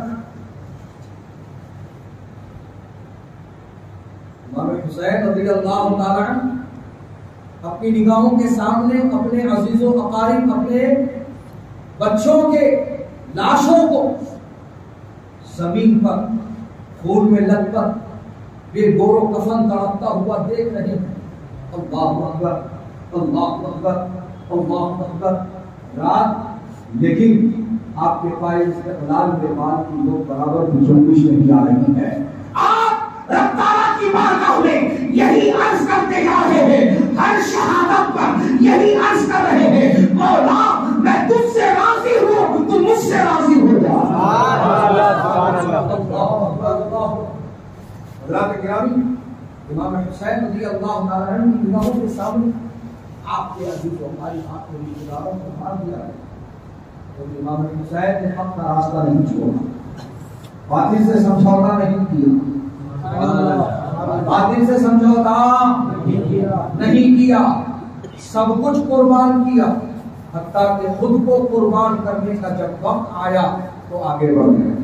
امام حسین رضی اللہ تعالی عنہ اپنی نگاہوں کے سامنے اپنے عزیز و اقارب، اپنے بچوں کے لاشوں کو زمین پر خون میں لت کر بے گور و کفن تڑپتا ہوا دیکھ رہے ہیں۔ اللہ اکبر، اللہ اکبر، اللہ اکبر۔ رات لیکن آپ کے پائے استقلال میں بات کی لوگ برابر کی جنبش نہیں جا رہی ہے۔ آپ رفتارہ کی بارگاہ میں یہی عرض کرتے جا رہے ہیں، ہر شہادت پر یہی عرض کر رہے ہیں، مولا میں تجھ سے راضی ہوں، تو مجھ سے راضی ہو جا۔ حضرات گرامی، امام حسین رضی اللہ تعالی عنہ کی نگاہوں کے سامنے آپ کے عزیز و ہماری آپ کے رشتہ داروں کو مار دیا ہے، تو امام حسین نے حق کا راستہ نہیں چھوڑا، باطل سے سمجھوتا نہیں کیا، باطل سے سمجھوتا نہیں کیا، سب کچھ قربان کیا، حتیٰ کہ خود کو قربان کرنے کا جب وقت آیا تو آگے بڑھ گئے۔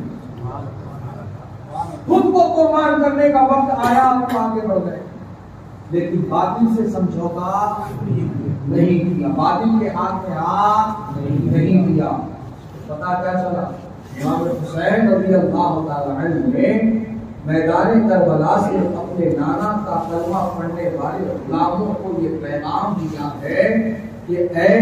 خود کو قربان کرنے کا وقت آیا تو آگے بڑھ گئے، لیکن باطل سے سمجھوتا نہیں کیا، باطل کے ہاتھ میں ہاتھ نہیں دیا۔ پتا کیا چلا؟ امام حسین رضی اللہ تعالی عنہ نے میدان کربلا سے اپنے نانا کا کلمہ پڑھنے والے غلاموں کو یہ پیغام دیا ہے کہ اے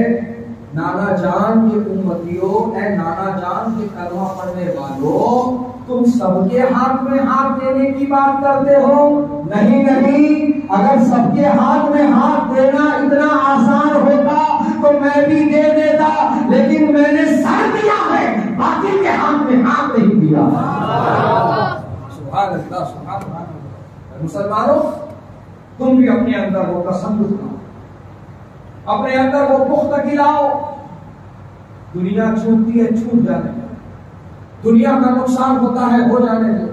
نانا جان کے امتیوں، اے نانا جان کے کلمہ پڑھنے والوں، تم سب کے ہاتھ میں ہاتھ دینے کی بات کرتے ہو، نہیں نہیں، اگر سب کے ہاتھ میں ہاتھ دینا اتنا آسان ہوتا تو میں بھی دے دیتا، لیکن میں نے سر دیا ہے، باقی کے ہاتھ میں ہاتھ نہیں دیا۔ سبحان اللہ، سبحان اللہ۔ مسلمانوں، تم بھی اپنے اندر وہ تسلط لاؤ، اپنے اندر وہ پختگی لاؤ۔ دنیا چھوٹتی ہے، چھوٹ جانے دو، دنیا کا نقصان ہوتا ہے، ہو جانے دو،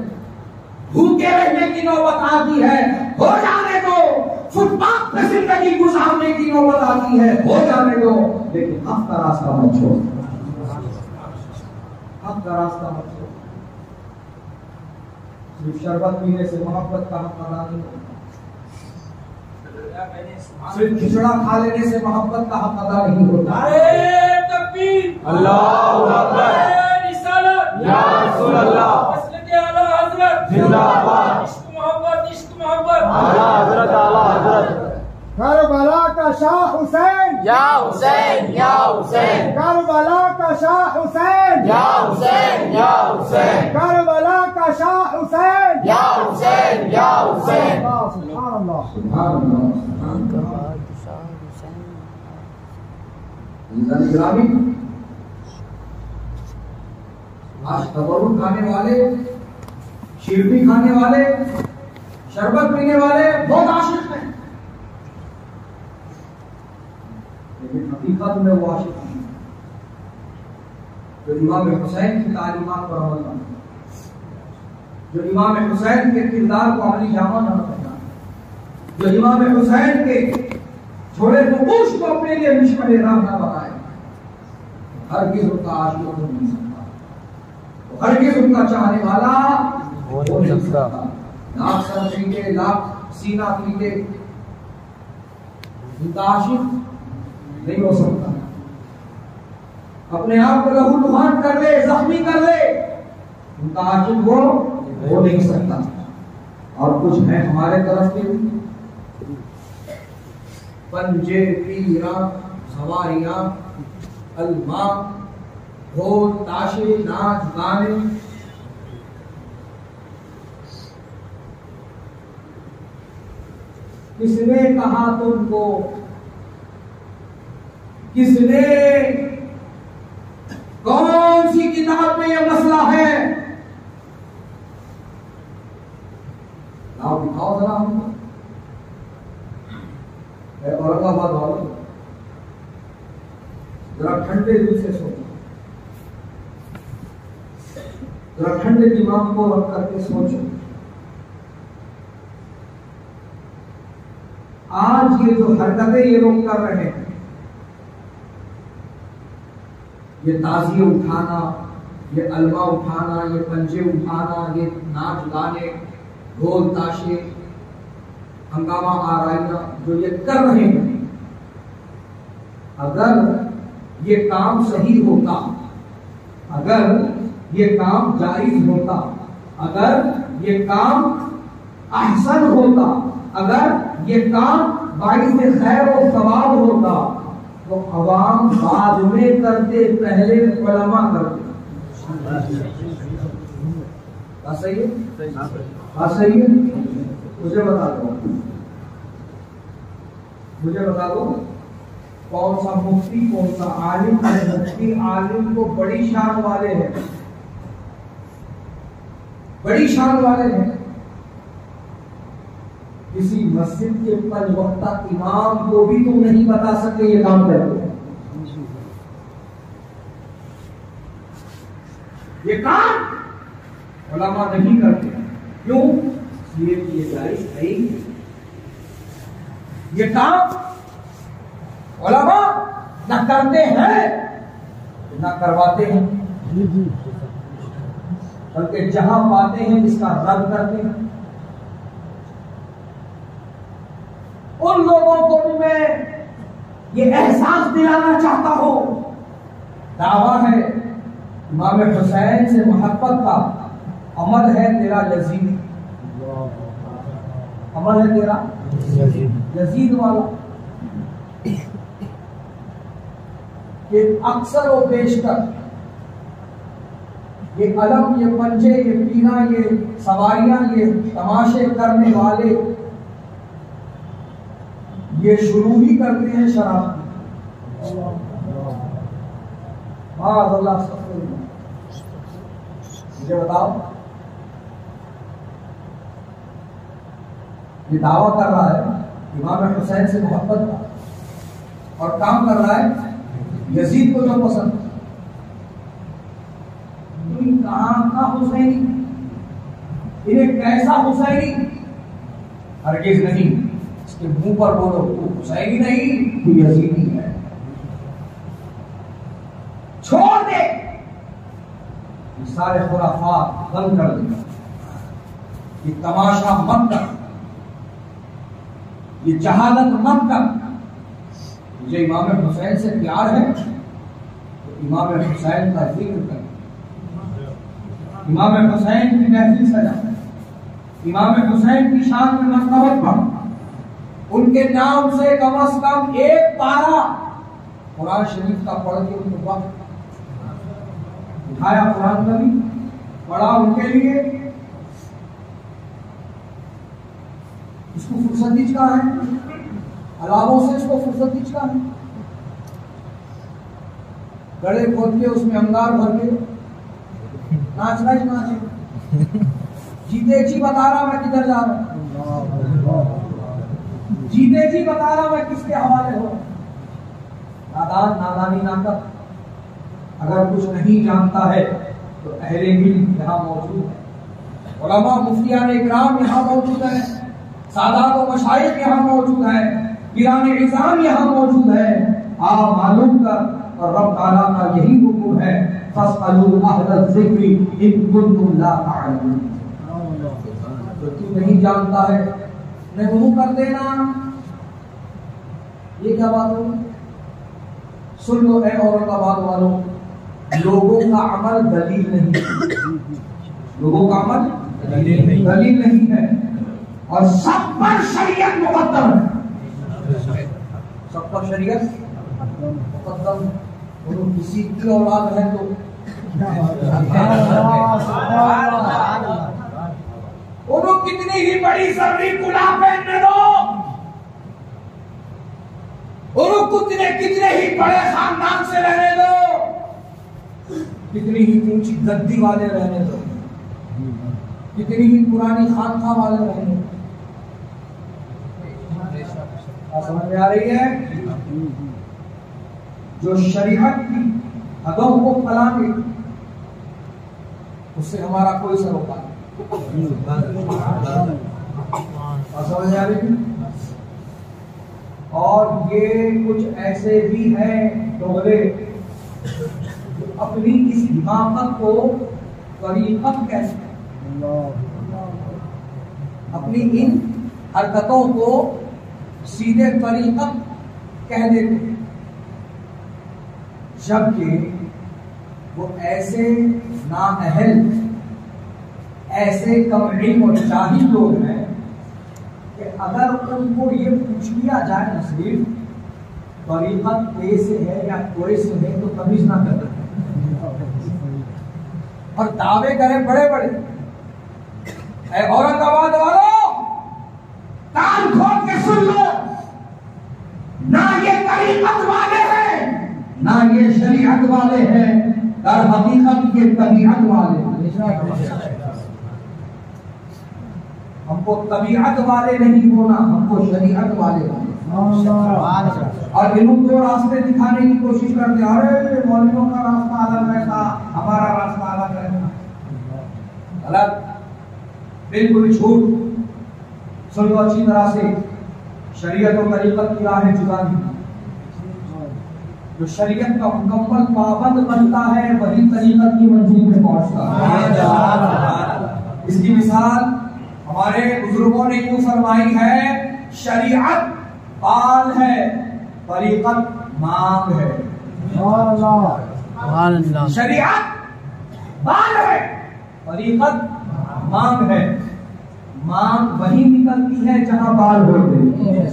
بھوکے رہنے کی نوبت آتی ہے، ہو جانے دو، فٹ پاتھ پہ زندگی گزارنے کی نوبت آتی ہے، ہو جانے دو، لیکن حق کا راستہ مت چھوڑو، حق کا راستہ مت چھوڑو۔ صرف شربت پینے سے محبت کا حق ادا نہیں ہوتا، صرف کھچڑا کھا لینے سے محبت کا حق ادا نہیں ہوتا۔ نعرہ تکبیر، اللہ اکبر، رسالت، یا رسول اللہ، مسلک اعلی حضرت، زندہ باد، عشق محبت، عشق محبت، اعلیٰ حضرت، اعلیٰ حضرت، کربلا کا شاہ حسین، یا حسین، یا حسین، کربلا کا شاہ حسین، یا حسین، یا حسین، کربلا کا شاہ حسین، یا حسین، یا حسین۔ اللہ، سبحان اللہ۔ سبحان اللہ، سبحان اللہ۔ عزیزان گرامی، آج تبرک کھانے والے، شیرنی کھانے والے، شربت پینے والے بہت عاشق ہیں، لیکن حقیقت میں وہ عاشق نہیں جو امام حسین کی تعلیمات پر عمل نہ کرے، جو امام حسین کے کردار کو عملی جامہ نہ پہنا، جو امام حسین کے چھوڑے نقوش کو اپنے لیے مشعل راہ نہ بنائے، ہرگز ان کا عاشق ہو نہیں سکتا، ہرگز ان کا چاہنے والا ہو نہیں سکتا۔ لاکھ سر پیٹے، لاکھ سینہ پیٹے، ان کا عاشق نہیں ہو سکتا۔ اپنے آپ کو لہو لہان کر لے، زخمی کر لے، ان کا عاشق وہ ہو نہیں سکتا۔ اور کچھ ہیں ہمارے طرف کے پنجے، پیراں، سواریاں، الماء، ڈھول، تاشے، ناچ گانے، کس نے کہا تم کو، کس نے، کون سی کتاب میں یہ مسئلہ ہے؟ لاؤ دکھاؤ ذرا ہم کو۔ اے اورنگ آباد والوں، ذرا ٹھنڈے دل سے سوچو، ذرا ٹھنڈے دماغ کو رکھ کر کے سوچو۔ آج یہ جو حرکتیں یہ لوگ کر رہے ہیں، یہ تازیے اٹھانا، یہ علماء اٹھانا، یہ پنجے اٹھانا، یہ ناچ گانے، ڈھول تاشے، ہنگامہ آرائیاں جو یہ کر رہے ہیں، اگر یہ کام صحیح ہوتا، اگر یہ کام جائز ہوتا، اگر یہ کام احسن ہوتا، اگر یہ کام باعث خیر و ثواب ہوتا، تو عوام بعد میں کرتے، پہلے علماء کرتے۔ بات صحیح ہے؟ بات صحیح ہے؟ مجھے بتا دو، مجھے بتا دو کون سا مفتی، کون سا عالم ہے؟ مفتی عالم کو بڑی شان والے ہیں، بڑی شان والے ہیں، کسی مسجد کے پنج وقتہ امام کو بھی تم نہیں بتا سکتے یہ کام کرتے ہیں، یہ کام علماء نہیں کرتے۔ کیوں؟ اس لیے کہ یہ جائز ہے ہی نہیں۔ یہ کام علماء نہ کرتے ہیں نہ کرواتے ہیں، بلکہ جہاں پاتے ہیں اس کا رد کرتے ہیں۔ ان لوگوں کو بھی میں یہ احساس دلانا چاہتا ہوں، دعویٰ ہے امام حسین سے محبت کا، عمل ہے تیرا یزید، عمل ہے تیرا یزید والا، کہ اکثر و بیشتر یہ علم، یہ پنجے، یہ پینا، یہ سواریاں، یہ تماشے کرنے والے یہ شروع ہی کرتے ہیں شراب. اللہ مجھے بتاؤ، یہ دعویٰ کر رہا ہے امام حسین سے محبت کا، اور کام کر رہا ہے یزید کو جو پسند. کہاں کا حسینی؟ انہیں کیسا حسینی؟ ہرگز نہیں. اس کے منہ پر بولو تو حسینی نہیں، تو یزیدی ہے. چھوڑ دے یہ سارے خرافات، بند کر دے. یہ تماشا مت کر، یہ جہالت مت کر. مجھے امام حسین سے پیار ہے تو امام حسین کا ذکر کر، امام حسین کی محفل سجا، امام حسین کی شان میں مرتبت پڑھ. ان کے نام سے کم از کم ایک پارہ قرآن شریف کا پڑھ کے ان کو وقت اٹھایا، قرآن کا بھی پڑھا ان کے لیے. اس کو فرصت کا ہے، علاموں سے اس کو فرصت کا ہے. گڑے کھود کے اس میں انگار بھر کے ناچنا ہی ناچے. جیتے جی بتا رہا میں کدھر جا رہا ہوں، جیتے جی بتا رہا میں کس کے حوالے ہو. نادان نادانی نہ کر. اگر کچھ نہیں جانتا ہے تو اہل علم یہاں موجود ہے، علماء مفتیان اکرام یہاں موجود ہیں، سادات و مشائخ یہاں موجود ہیں، پیران عظام یہاں موجود ہے. آپ معلوم کر، اور رب تعالیٰ کا یہی حکم ہے فَاسْأَلُوا أَهْلَ الذِّكْرِ إِن كُنتُمْ لَا تَعْلَمُونَ. تو تو نہیں جانتا ہے نہیں منہ کر دینا. یہ کیا بات ہوگی؟ سن لو اے اورنگ آباد والوں، لوگوں کا عمل دلیل نہیں ہے، لوگوں کا عمل دلیل نہیں ہے، اور سب پر شریعت مقدم ہے. سب پر شریعت مقدم. کسی کی اولاد ہے تو انہوں کتنی ہی بڑی زرعی کلا پہننے دو، انہوں کتنے ہی بڑے خاندان سے رہنے دو، کتنی ہی اونچی گدی والے رہنے دو، کتنی ہی پرانی خانقاہ والے رہنے دو. سمجھ میں آ رہی ہے؟ جو شریعت کی حدوں کو پھیلانے اس سے ہمارا کوئی سروکار نہیں. سمجھ آ رہی ہے؟ اور یہ کچھ ایسے بھی ہیں دوغلے جو اپنی اس حماقت کو طریقت کہتے ہیں، اپنی ان حرکتوں کو سیدھے طریقت کہہ دیتے ہیں، جبکہ وہ ایسے نااہل، ایسے کم علم اور جاہل لوگ ہیں کہ اگر ان کو یہ پوچھ لیا جائے نہ صرف طریقت اے سے ہے یا کوئی سے ہے تو تمیز نہ کرتے اور دعوے کریں بڑے بڑے. اے اورنگ آباد والوں، کان کھول کے سن لو، نہ یہ طریقت والے ہیں نہ یہ شریعت والے ہیں، در حقیقت یہ طبیعت والے ہیں. ہم کو طبیعت والے نہیں ہونا، ہم کو شریعت والے ہونا. اور ان کو راستے دکھانے کی کوشش کرتے ہیں، ارے مولویوں کا راستہ الگ رہتا، ہمارا راستہ الگ رہتا. غلط، بالکل جھوٹ. سن لو اچھی طرح سے، شریعت و طریقت کی راہیں جدا نہیں. جو شریعت کا مکمل پابند بنتا ہے وہی طریقت کی منزل میں پہنچتا ہے. اس کی مثال ہمارے بزرگوں نے یوں فرمائی ہے، شریعت بال ہے، طریقت مانگ ہے. شریعت بال ہے، طریقت مانگ ہے. مانگ وہی نکلتی ہے جہاں بال ہوتے ہیں.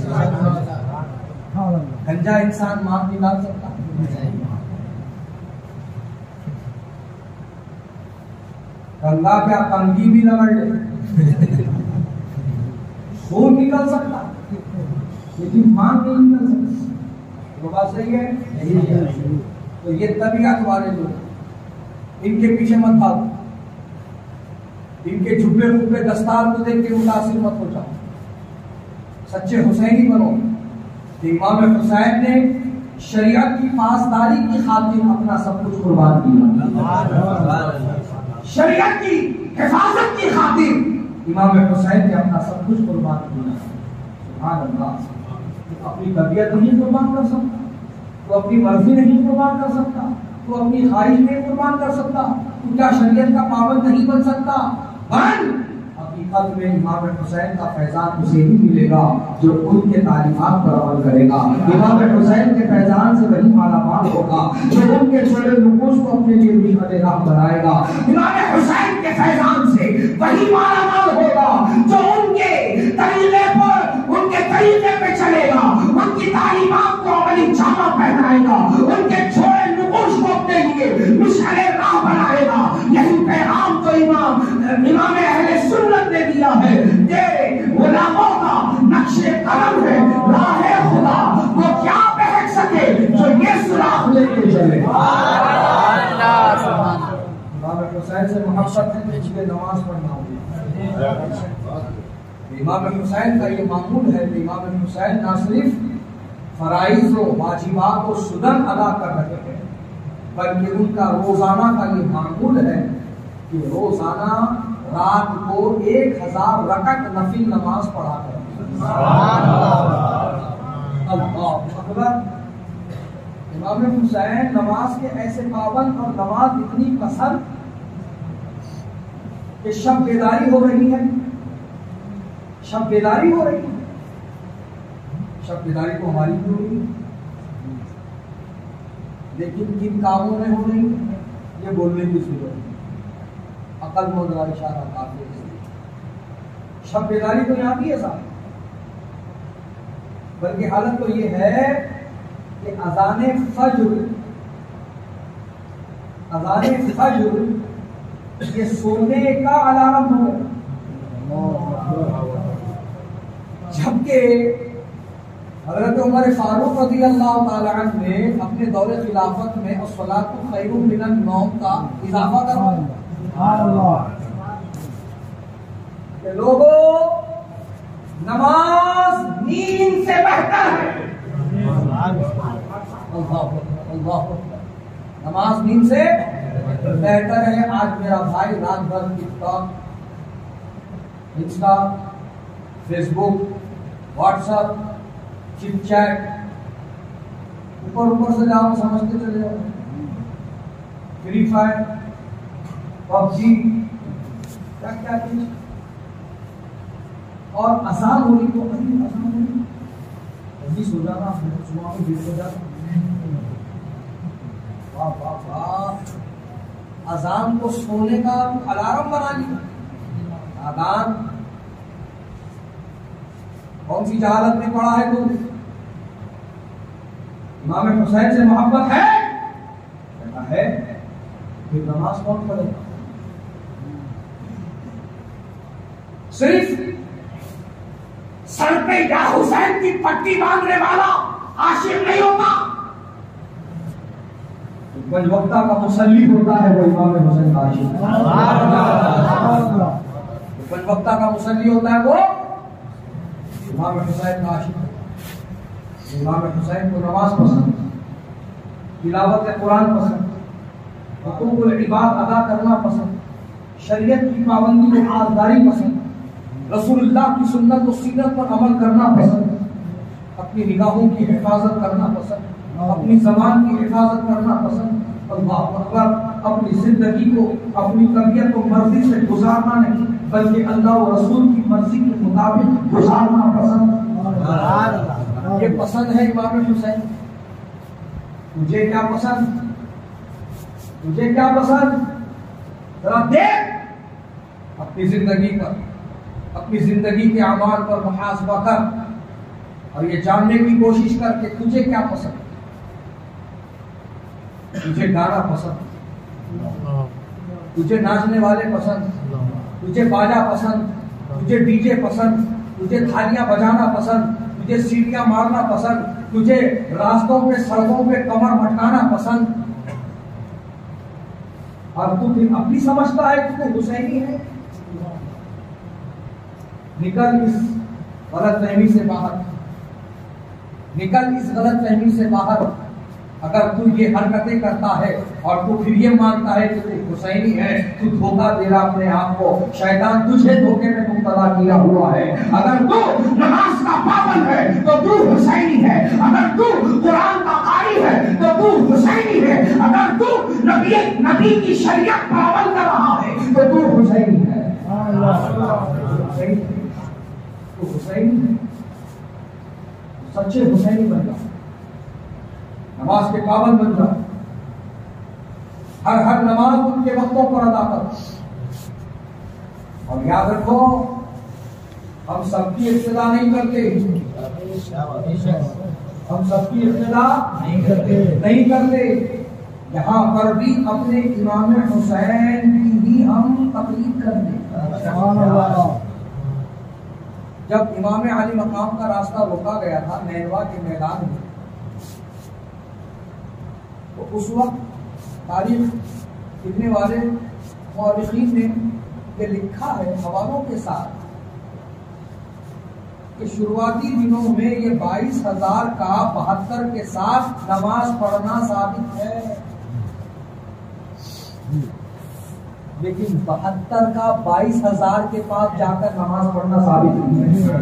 گنجا انسان مانگ نکال سکتا ہے؟ گنگا کیا کنگھی بھی رگڑ لے خون نکل سکتا؟ لیکن مانگ نہیں کر سکتے. وہ بات صحیح ہے؟ تو یہ طبیعت والے لوگ، ان کے پیچھے مت بھاگو، ان کے جھبے ہوئے دستار کو دیکھ کے متاثر مت ہو جاؤ. سچے حسینی بنو. امام حسین نے شریعت کی پاسداری کی خاطر اپنا سب کچھ قربان کیا. شریعت کی حفاظت کی خاطر امام حسین نے اپنا سب کچھ قربان کیا. سبحان اللہ. تو اپنی طبیعت نہیں قربان کر سکتا، تو اپنی مرضی نہیں قربان کر سکتا، تو اپنی خواہش نہیں قربان کر سکتا، تو کیا شریعت کا پابند نہیں بن سکتا؟ بن. حقیقت میں امام حسین کا فیضان اسے ہی ملے گا جو ان کے تعلیمات پر عمل کرے گا. امام حسین کے فیضان سے وہی مالا مال ہوگا جو ان کے چھوڑے نقوش کو اپنے لیے مشعل راہ بنائے گا. امام حسین کے فیضان سے وہی مالا مال ہوگا جو ان کے طریقے پر، ان کے طریقے پہ چلے گا، ان کی تعلیمات کو عملی جامہ پہنائے گا، ان کے چھوڑے نقوش کو اپنے لیے مشعل راہ بنائے گا. یہی پیغام تو امام اہل سنت نے دیا ہے. تیرے غلاموں کا نقش قلم ہے راہ خدا، وہ کیا بہک سکے جو یہ سراغ لے کے چلے. امام حسین سے محبت ہے تو اس لیے نماز پڑھنا ہوگی. امام حسین کا یہ معمول ہے کہ امام حسین نہ صرف فرائض و واجبات و سنن ادا کر رہے ہیں، بلکہ ان کا روزانہ کا یہ معمول ہے کہ روزانہ رات کو 1000 رکعت نفل نماز پڑھا کرتے ہیں. اللہ اکبر. امام حسین نماز کے ایسے پابند اور نماز اتنی پسند کہ شب بیداری ہو رہی ہے، شب بیداری ہو رہی ہے. شب بیداری تو ہماری بھی ہو رہی ہے، لیکن کن کاموں میں ہو رہی ہے یہ بولنے کی ضرورت ہے. عقل مند را اشارہ کافی ہے. شب بیداری تو یہاں بھی ہے صاحب، بلکہ حالت تو یہ ہے کہ اذان فجر یہ سونے کا الارم ہو، جبکہ حضرت عمر فاروق رضی اللہ تعالی عنہ نے اپنے دور خلافت میں الصلاۃ خیر من النوم کا اضافہ کروایا کہ لوگوں نماز نیند سے بہتر ہے. اللہ نماز نیند سے بہتر ہے. آج میرا بھائی رات بھر ٹک ٹاک، انسٹا، فیس بک، واٹس ایپ، چٹ چیٹ، اوپر سے جاؤ سمجھتے چلے جاؤ، فری فائر، پب جی، کیا کیا چیز. اور اذان ہو رہی تو اذان ہو رہی جلدی سو جانا، صبح میں دیر ہو جانا. واہ واہ واہ. اذان کو سونے کا الارم بنا لیا. اذان کون سی جہالت میں پڑا ہے تو امام حسین سے محبت ہے کہتا ہے پھر نماز کون پڑھے گا؟ صرف سر پہ یا حسین کی پٹی باندھنے والا عاشق نہیں ہوتا. پنج وقتہ کا مسلی ہوتا ہے وہ امام حسین کا عاشق. پنج وقتہ کا مسلی ہوتا ہے وہ امام حسین کا عاشق. امام حسین کو نماز پسند، تلاوت قرآن پسند، حقوق العباد ادا کرنا پسند، شریعت کی پابندی و پاسداری پسند، رسول اللہ کی سنت و سیرت پر عمل کرنا پسند، اپنی نگاہوں کی حفاظت کرنا پسند، اپنی زبان کی حفاظت کرنا پسند. اللہ اکبر. اپنی زندگی کو اپنی طبیعت و مرضی سے گزارنا نہیں بلکہ اللہ و رسول کی مرضی کے مطابق گزارنا پسند. یہ پسند ہے امام حسین. تجھے کیا پسند؟ تجھے کیا پسند؟ ذرا دیکھ اپنی زندگی پر، اپنی زندگی کے اعمال پر محاسبہ کر اور یہ جاننے کی کوشش کر کہ تجھے کیا پسند. تجھے گانا پسند، تجھے ناچنے والے پسند، تجھے باجا پسند، تجھے ڈی جے پسند، تجھے تھالیاں بجانا پسند، تجھے سیڑھیاں مارنا پسند، تجھے راستوں پہ سڑکوں پہ کمر مٹکانا پسند، اور تو پھر اپنی سمجھتا ہے کہ تو حسینی ہے. نکل اس غلط فہمی سے باہر، نکل اس غلط فہمی سے باہر. اگر تو یہ حرکتیں کرتا ہے اور تو پھر یہ مانتا ہے کہ تو حسینی ہے، تو دھوکہ دے رہا اپنے آپ کو. شیطان تجھے دھوکے میں مبتلا کیا ہوا ہے. اگر تو نماز کا پابند ہے تو تو حسینی ہے، اگر تو قرآن کا قاری ہے تو تو حسینی ہے، اگر تو نبی کی شریعت پر عمل کر رہا ہے تو تو حسینی ہے. تو حسینی ہے، سچے حسینی بن جاؤ، نماز کے پابند بن جاؤ، ہر نماز ان کے وقتوں پر ادا کرو. اور یاد رکھو ہم سب کی ابتدا نہیں کرتے، ہم سب کی ابتدا نہیں کرتے. یہاں پر بھی اپنے امام حسین کی ہی ہم تقلید کرتے. جب امام علی مقام کا راستہ روکا گیا تھا نینوا کے میدان میں، تو اس وقت تاریخ لکھنے والے مورخین نے یہ لکھا ہے حوالوں کے ساتھ کہ شروعاتی دنوں میں یہ 22,000 کا 72 کے ساتھ نماز پڑھنا ثابت ہے، لیکن 72 کا 22,000 کے پاس جا کر نماز پڑھنا ثابت نہیں ہے.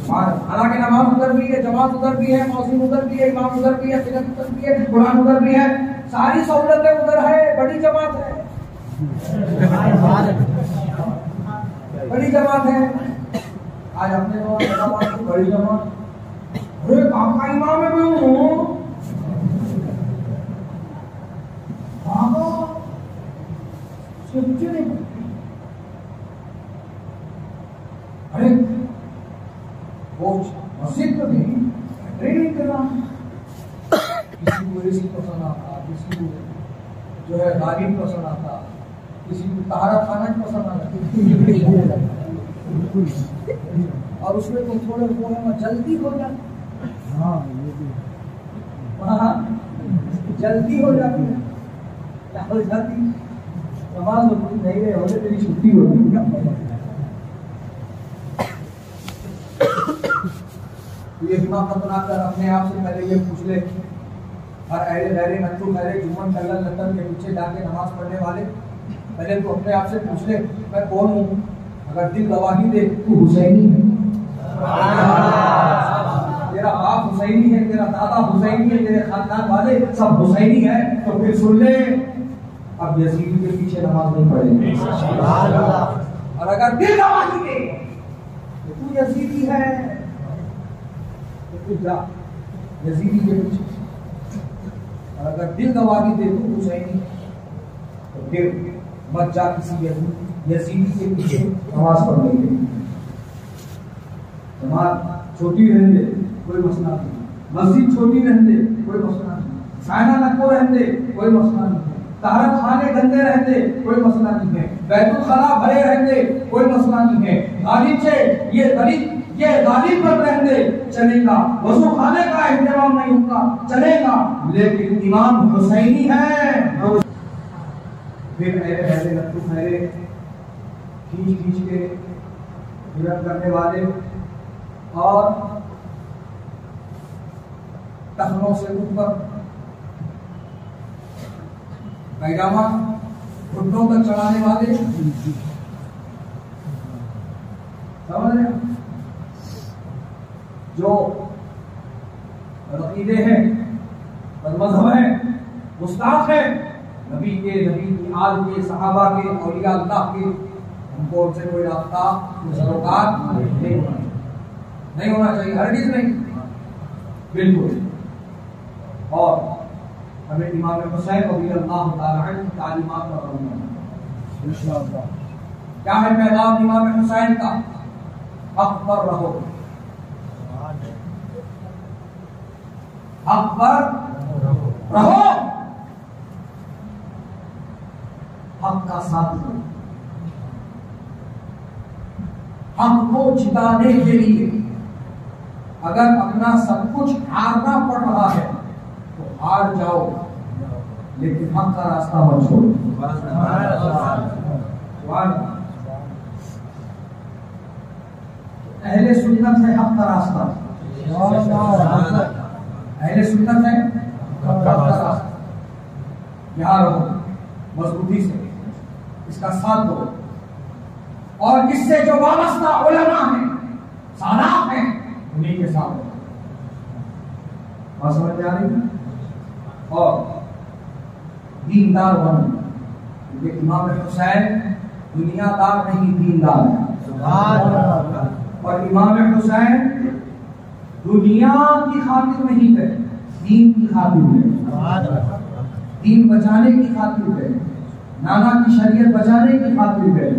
حالانکہ نماز ادھر بھی ہے، جماعت ادھر بھی ہے، موسم ادھر بھی ہے، امام ادھر بھی ہے، فقہ ادھر بھی ہے، قرآن ادھر بھی ہے، ساری سہولتیں ادھر ہے، بڑی جماعت ہے، بڑی جماعت ہے. آج اپنے بڑی جماعت، ارے کاکا امام میں ہوں، ارے وہ مسجد تو نہیں ٹریننگ کرنا، کسی کو رزق پسند آتا، کسی کو جو ہے غالب پسند آتا، کسی کو طہارت خانہ پسند آتا، اور اس میں تم تھوڑے وہ ہے جلدی ہو جاتی، ہاں جلدی ہو جاتی، کیا ہو جاتی نماز نہیں رہے ہوتے تیری چھٹی ہوتی. یہ حماقت بنا کر اپنے آپ سے پہلے یہ پوچھ لے، ہر اہل غیر نتو خیر جمن کلل لطن کے پیچھے جا کے نماز پڑھنے والے، پہلے تو اپنے آپ سے پوچھ لے میں کون ہوں. اگر دل گواہی دے تو حسینی ہے، تیرا باپ حسینی ہے، تیرا دادا حسینی ہے، تیرے خاندان والے سب حسینی ہیں، تو پھر سن لے اب یزیدی کے پیچھے نماز نہیں پڑھیں گے. اور اگر دل گواہی دے تو تو یزیدی ہے تو تو جا یزیدی کے پیچھے، اور اگر دل گواہی دے تو حسینی تو پھر مت جا کسی یزیدی کے پیچھے نماز پڑھنے کے لیے. جماعت چھوٹی رہنے دے کوئی مسئلہ نہیں، مسجد چھوٹی رہنے دے کوئی مسئلہ نہیں، سائنہ نکو رہنے دے کوئی مسئلہ نہیں، طہارت خانے گندے رہتے کوئی مسئلہ نہیں ہے، بیت الخلاء بھرے رہتے کوئی مسئلہ نہیں ہے، غالب سے یہ غالب پر رہتے چلے گا، وضو خانے کا اہتمام نہیں ہوگا چلے گا، لیکن امام حسینی ہے. پھر ایسے لطف میرے کھینچ کے ہجرت کرنے والے اور ٹخنوں سے اٹھ کر پیجامہ گھٹنوں تک چڑھانے والے، سمجھ رہے ہیں، جو عقیدے ہیں، مذہب ہیں، گستاخ ہیں، نبی کی آل کے، صحابہ کے، اولیاء اللہ کے، ہم کو ان سے کوئی رابطہ سروکار نہیں ہونا چاہیے، ہرگز نہیں، بالکل. اور ہمیں امام حسین رضی اللہ تعالی عنہ کی تعلیمات پر عمل کرنا. کیا ہے پیغام امام حسین کا؟ حق پر رہو، حق پر رہو، حق کا ساتھ دو، حق کو جتانے کے لیے اگر اپنا سب کچھ ہارنا پڑ رہا ہے تو ہار جاؤ، لیکن حق کا راستہ مت چھوڑو۔ اہل سنت ہے حق کا راستہ، اہل سنت ہے حق کا راستہ۔ یہاں رہو مضبوطی سے، اس کا ساتھ دو، اور اس سے جو وابستہ علماء ہیں، سادات ہیں، انہیں کے ساتھ دو۔ بات سمجھ میں آ رہی ہے؟ اور دیندار بنو، کیونکہ امام حسین دنیا دار نہیں، دیندار ہے۔ اور امام حسین دنیا کی خاطر نہیں گئے، دین کی خاطر گئے، دین بچانے کی خاطر گئے، نانا کی شریعت بچانے کی خاطر گئے،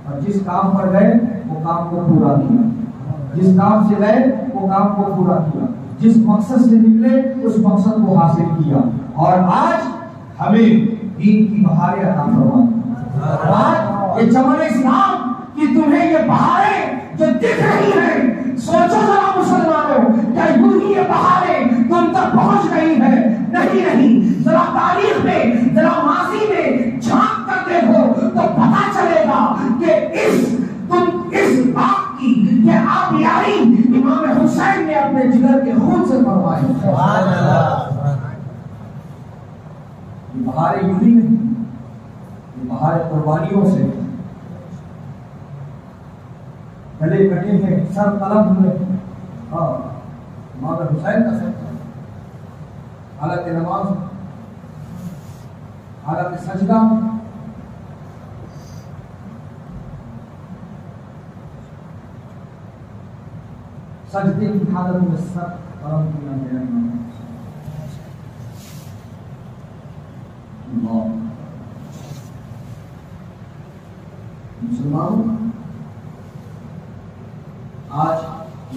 اور جس کام پر گئے وہ کام کو پورا کیا، جس کام سے گئے وہ کام کو پورا کیا، جس مقصد سے نکلے اس مقصد کو حاصل کیا۔ اور آج ہمیں دین کی بہاریں عطا فرما۔ آج یہ چمن اسلام کہ تمہیں یہ بہاریں جو دکھ رہی ہیں، سوچو ذرا مسلمانوں، کیا یوں ہی یہ بہاریں تم تک پہنچ گئی ہے؟ نہیں، ذرا تاریخ میں، ذرا ماضی میں جھانک کر دیکھو تو پتا چلے گا کہ اس بات کی یہ آبیاری امام حسین نے اپنے جگر کے خون سے کروائی۔ یہ بہاریں یوں ہی نہیں، یہ بہاریں قربانیوں سے، گلے کٹے ہیں، سر قلم ہوئے۔ امام حسین کا سر حالت نماز، حالت سجدہ، سجدے کی حالت میں سر قلم کیا گیا۔ مسلمانوں، آج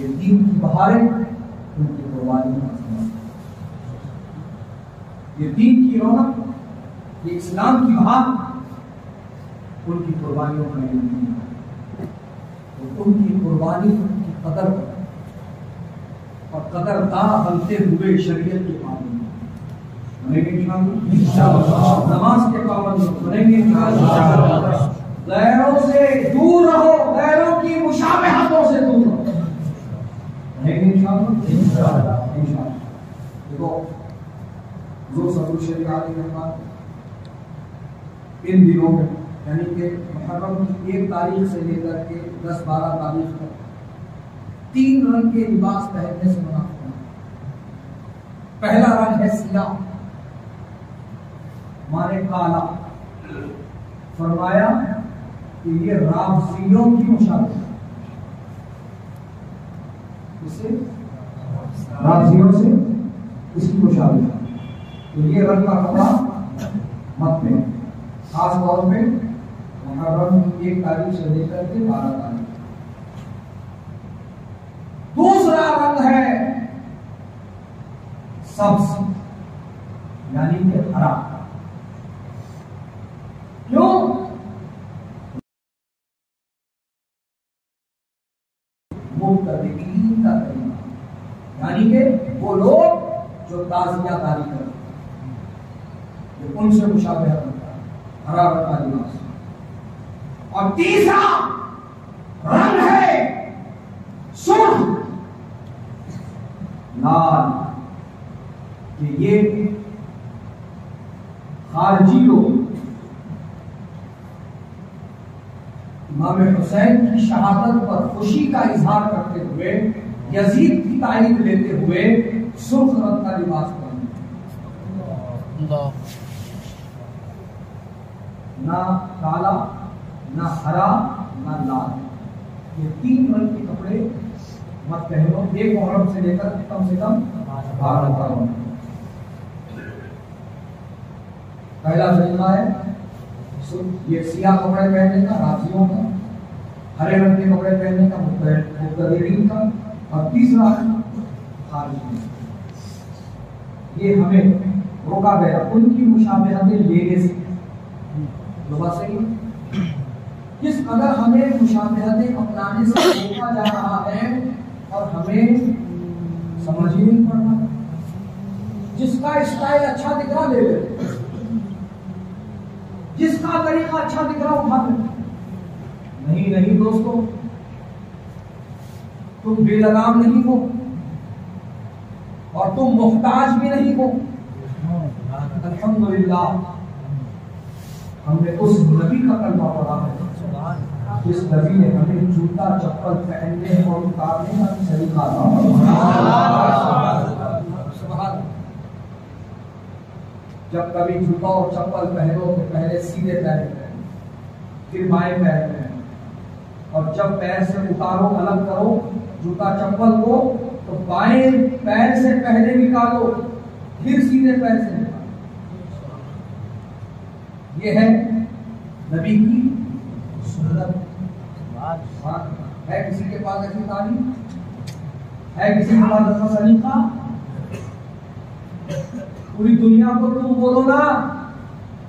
یہ دین کی بہاریں ان کی قربانی کا سمجھ، یہ دین کی رونق، یہ اسلام کی بہار ان کی قربانیوں کا علم ہے، اور ان کی قربانی کی قدر اور قدر دار بنتے ہوئے شریعت کے پابند بنیں گے انشاءاللہ، نماز کے پابند بنیں گے انشاءاللہ، غیروں سے دور رہو، غیروں کی مشابہتوں سے دور رہو، بنیں گے انشاءاللہ۔ دیکھو حضور صلی اللہ علیہ وسلم ان دنوں میں، یعنی کہ محرم کی 1 تاریخ سے لے کر کے 10-12 تاریخ تک 3 رنگ کے لباس پہننے سے منع فرمایا۔ پہلا رنگ ہے سیاہ، مانے کالا، فرمایا کہ یہ رافضیوں کی مشابہت، اسے رافضیوں سے اس کی مشابہت، تو یہ رنگ کا کپڑا مت پہنو، خاص طور پہ محرم کی 1 تاریخ سے لے کر کے 12 تاریخ۔ دوسرا رنگ ہے سبز، یعنی کہ ہرا۔ کیوں؟ مبتدئین کا طریقہ، یعنی کہ وہ لوگ جو تازیہ داری کرتے ہیں، ان سے مشابہت ہوتا ہے، ہرا رنگ کا لباس۔ اور تیسرا رنگ ہے سرخ، لال، کہ یہ خارجی لوگ امام حسین کی شہادت پر خوشی کا اظہار کرتے ہوئے، یزید کی تائید لیتے ہوئے سرخ رنگ کا لباس پہنتے، نہ کالا، نہ ہرا، نہ لال، یہ 3 رنگ کے کپڑے مت پہنو 1 محرم سے لے کر کم سے کم 12 محرم۔ پہلا طریقہ ہے یہ سیاہ کپڑے پہننے کا، رافضیوں کا، ہرے رنگ کے کپڑے پہننے کا، مبتدئین کا، اور تیسرا خارجی۔ یہ ہمیں روکا گیا ان کی مشابہتیں لینے سے، جو بات صحیح ہے، جس قدر ہمیں مشابہتیں اپنانے سے روکا جا رہا ہے اور ہمیں سمجھ ہی نہیں پڑ رہا. جس کا اسٹائل اچھا دکھ رہا لے لے, جس کا طریقہ اچھا دکھ رہا اٹھا لے. نہیں دوستو, تم بے لگام نہیں ہو اور تم محتاج بھی نہیں ہو. الحمدللہ ہم نے اس نبی کا کلمہ پڑھا ہے جس نبی نے ہمیں جوتا چپل پہننے اور اتارنے کا طریقہ دیا. جب کبھی جوتا اور چپل پہنو تو پہلے سیدھے پیر پہنو, پھر بائیں پیر پہنو, اور جب پیر سے اتارو الگ کرو جوتا چپل کو تو بائیں پیر سے پہلے نکالو پھر سیدھے پیر سے نکالو. یہ ہے نبی کی سنت. ہے کسی کے پاس ایسی تعلیم؟ ہے کسی کے پاس ایسا سلیقہ؟ پوری دنیا کو تم بولو نا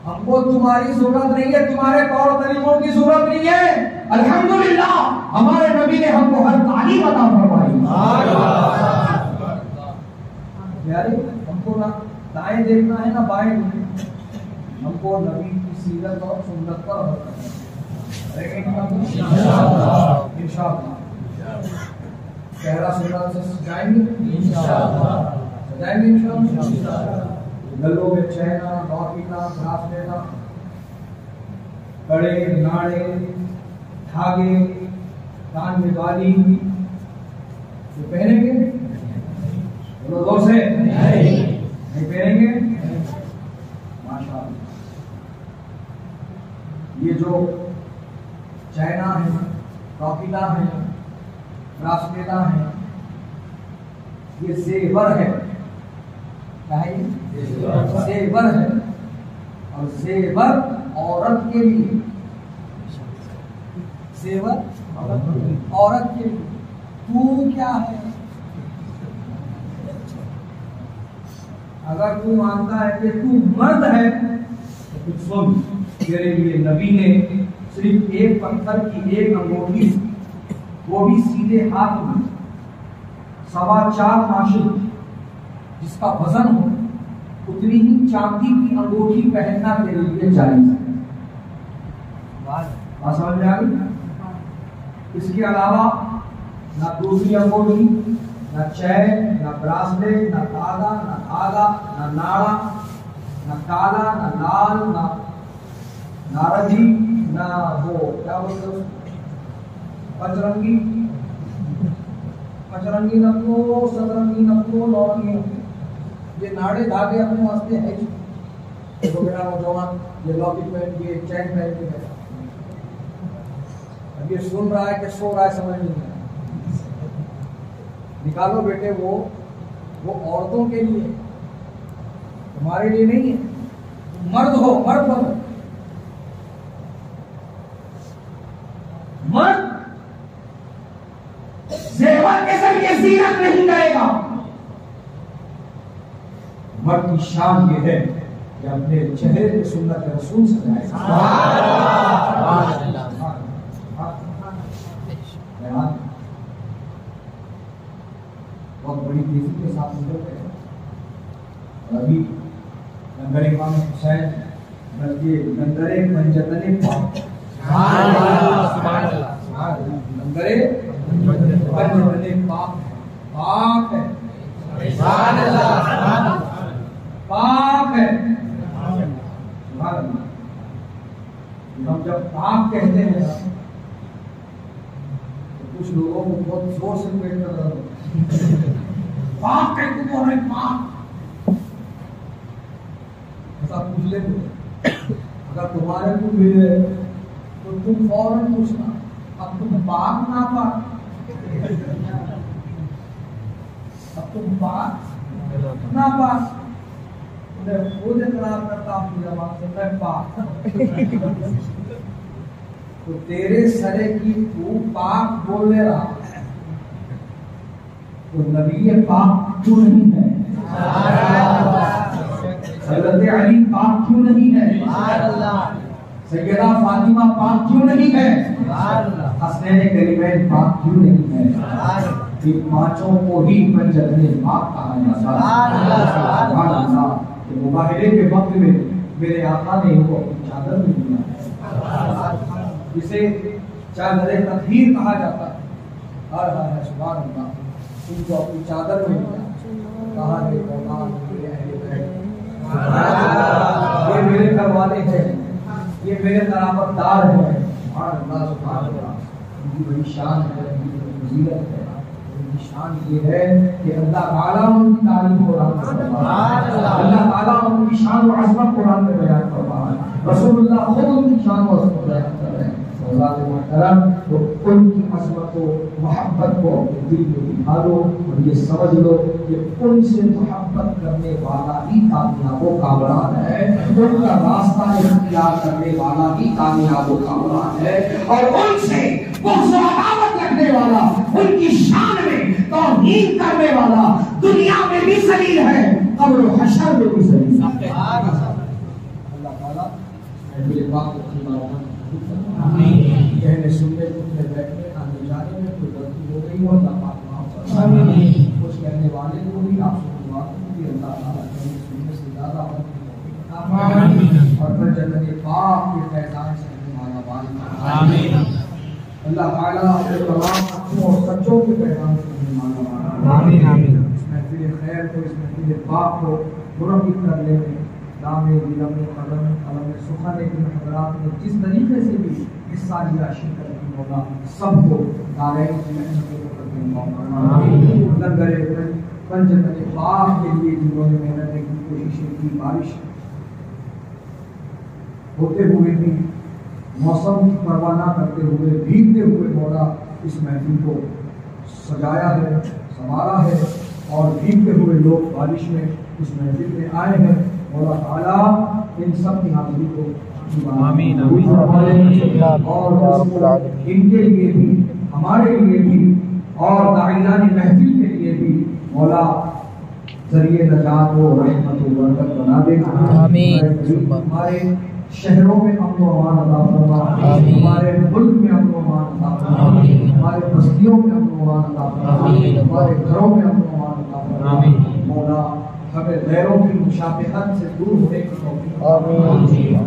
ہم کو تمہاری ضرورت نہیں ہے, تمہارے طور طریقوں کی ضرورت نہیں ہے. الحمدللہ ہمارے نبی نے ہم کو ہر تعلیم عطا فرمائی. ہم کو نہ دائیں دیکھنا ہے نہ بائیں, ہم کو نبی کی سیرت اور سنت پر عمل کرنا ہے. انشاءاللہ چہرہ سنت سے سجائیں گے, سجائیں گے انشاءاللہ. گلوں میں چہنا, لوٹینا, گراس لینا, کڑے, ناڑے, دھاگے, کان میں بالی جو پہنیں گے بولو دور سے نہیں پہنیں گے. ماشاءاللہ یہ جو چائنا ہے, راکیلا ہے, براسلیٹا ہے, یہ زیور ہے. کیا ہے یہ؟ زیور ہے. اور زیور عورت کے لیے, زیور عورت کے لیے. تو کیا ہے؟ اگر تو مانتا ہے کہ تو مرد ہے تو سن, تیرے لیے نبی نے صرف ایک پتھر کی ایک انگوٹھی, وہ بھی سیدھے ہاتھ میں 4.25 ماشل جس کا وزن ہو, اتنی ہی چاندی کی انگوٹھی پہننا تیرے لیے جائز ہے. بات سمجھ میں آ گئی؟ اس کے علاوہ نہ دوسری انگوٹھی, نہ چین, نہ براسلیٹ, نہ تاگا, نہ دھاگا, نہ ناڑا, نہ کالا, نہ لال, نہ نارنجی, نہ وہ کیا بولتے پچرنگی, پچرنگی نکلو, سترنگی نکلو, لوٹنگی نکلو. یہ ناڑے دھاگے اپنے واسطے ہے جو میرا نوجوان یہ لاکٹ پہن کے چین پہن کے بیٹھا. اب یہ سن رہا ہے کہ سو رہا ہے سمجھ نہیں آیا. نکالو بیٹے, وہ عورتوں کے لیے, تمہارے لیے نہیں ہے. مرد ہو, مرد بنو, مرد زیور کے ذریعے زینت نہیں کرے گا. مرد کی شان یہ ہے کہ اپنے چہرے پہ سنت رسول سجائے گا. بہت بڑی تیزی کے ساتھ نکل گئے. ابھی لنگر امام حسین بلکہ لنگر منجتن پاک, لنگر منجتن پاک پاک ہے, پاک ہے. ہم جب پاک کہتے ہیں تو کچھ لوگوں کو بہت زور سے پیٹ کر رہا ہے. پاک کہتے تو ہمیں پاک ایسا پوچھ لے. اگر تمہارے کو ملے تو تم فوراً پوچھنا اب تم پاک نہ پاک, اب تم پاک نہ پاک. میں خود اقرار کرتا ہوں اپنی زبان سے میں پاک. تو تیرے سرے کی تو پاک بولنے رہا تو نبی پاک کیوں نہیں ہے؟ حضرت علی پاک کیوں نہیں ہے؟ سیدہ فاطمہ پاک کیوں نہیں ہے؟ حسنین کریمین پاک کیوں نہیں ہے؟ یہ پانچوں کو ہی پنجتن پاک کہا جاتا ہے۔ مباہلے کے وقت میں میرے آقا نے ان کو اپنی چادر میں دیا، جسے چادر تطہیر کہا جاتا ہے۔ سبحان اللہ، ان کو اپنی چادر میں دیا، کہا ہے قرآن میرے اہل بیت، یہ میرے گھر والے ہیں، یہ میرے قرابت دار ہیں۔ سبحان اللہ سبحان اللہ، ان کی بڑی شان ہے، ان کی بڑی فضیلت ہے۔ ان کی شان یہ ہے کہ اللہ تعالیٰ ان کی تعریف قرآن میں فرما ہے، اللہ تعالیٰ ان کی شان و عظمت قرآن میں بیان فرما ہے، رسول اللہ خود ان کی شان و عظمت بیان کر رہے ہیں۔ ذات محترم، تو ان کی عظمت و محبت کو اپنے دل میں نکالو اور یہ سمجھ لو کہ ان سے محبت کرنے والا ہی کامیاب و کامران ہے، ان کا راستہ اختیار کرنے والا ہی کامیاب و کامران ہے، اور ان سے بغض و عداوت رکھنے والا، ان کی شان میں توہین کرنے والا دنیا میں بھی ذلیل ہے، قبر و حشر میں بھی ذلیل ہے۔ اللہ تعالیٰ میرے باپ کو کہنے سننے اٹھنے بیٹھنے آنے جانے میں کوئی غلطی ہو گئی ہو اللہ پاک معاف فرمائے، کچھ کہنے والے کو بھی آپ سے دعا کروں کہ اللہ تعالیٰ کہنے سننے سے زیادہ اور پھر جنت پاک کے فیضان سے ہمارا مال اللہ تعالیٰ اپنے تمام سچوں اور سچوں کے پیغام سے ہمارا مال اس محفل خیر کو، اس محفل پاک کو منعقد کرنے میں نام دلم قلم قلم سخن ابن حضرات نے جس طریقے سے بھی حصہ لیا شرکت کی، مولا سب کو دارین کی محنت کو لنگر پنجتن پاک کے لیے جنہوں نے محنت کی، کوششیں کی، بارش ہوتے ہوئے بھی، موسم کی پرواہ نہ کرتے ہوئے، بھیگتے ہوئے مولا اس محفل کو سجایا ہے، سنوارا ہے، اور بھیگتے ہوئے لوگ بارش میں اس محفل میں آئے ہیں۔ مولا تعالیٰ ان سب کی حاضری کو آمین اور ان کے لیے بھی، ہمارے لیے بھی، اور داعیان محفل کے لیے بھی مولا ذریعے نجات و رحمت و برکت بنا دے۔ ہمارے شہروں میں امن و امان عطا فرما، ہمارے ملک میں امن و امان عطا فرما، ہمارے بستیوں میں امن و امان عطا فرما، ہمارے گھروں میں امن و امان عطا فرما۔ مولا ہمیں غیروں کی مشابہت سے دور ہونے کی توفیق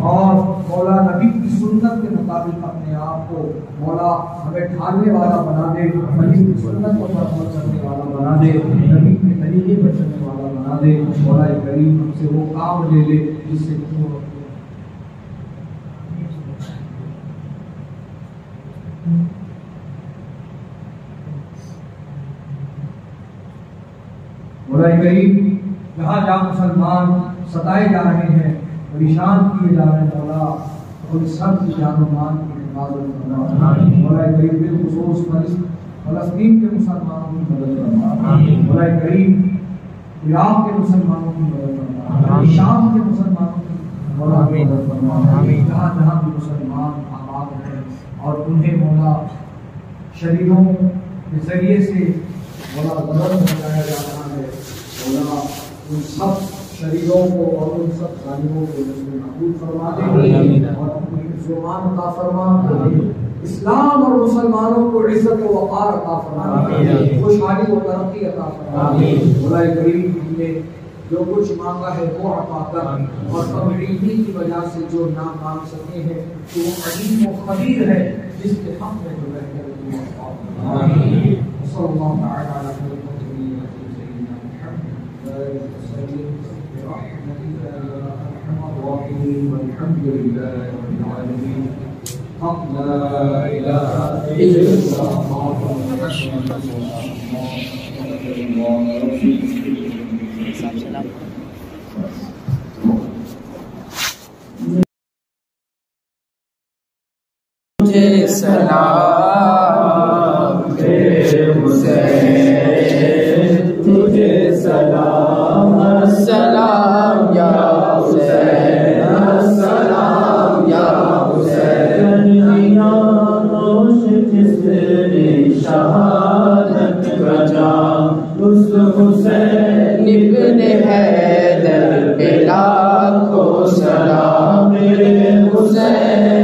اور مولا نبی کی سنت کے مطابق اپنے آپ کو مولا ہمیں ڈھالنے والا بنا دے، نبی کی سنت کو عمل کرنے والا بنا دے، نبی کے طریقے پر چلنے والا بنا دے۔ مولا کریم ہم سے وہ کام لے لے جس سے مولا کریم جہاں جہاں مسلمان ستائے جا رہے ہیں، پریشان کیے جا رہے ہیں، مولا ان سب کی جان و مان کی حفاظت فرما۔ مولا کریم بالخصوص فلسطین کے مسلمانوں کی مدد فرما۔ مولا کریم عراق کے مسلمانوں کی مدد فرما، شام کے مسلمانوں کی مدد فرما۔ جہاں جہاں بھی مسلمان آباد ہیں اور انہیں مولا شریروں کے ذریعے سے مولا غضب پہنچایا جا رہا ہے، مولا ان سب شریروں کو اور ان سب ظالموں کو محفوظ فرما دے اور اپنی ظلمان عطا فرما۔ اسلام اور مسلمانوں کو عزت و وقار عطا فرما، خوشحالی و ترقی عطا فرما۔ مولا کریم نے جو کچھ مانگا ہے وہ عطا کر، اور توحیدی کی وجہ سے جو نہ مانگ سکے ہیں تو وہ علیم و خبیر ہے، جس کے حق میں جو بہتر ہے وہ عطا فرما۔ صلی اللہ تعالی علیہ وسلم والحمد لله رب العالمين. لا إله إلا الله تجھے سلام تجھے سلام السلام یا حسین السلام یا حسین جس نے شہادت کا جام اس حسین ابن حیدر پہ لاکھوں سلام میرے حسین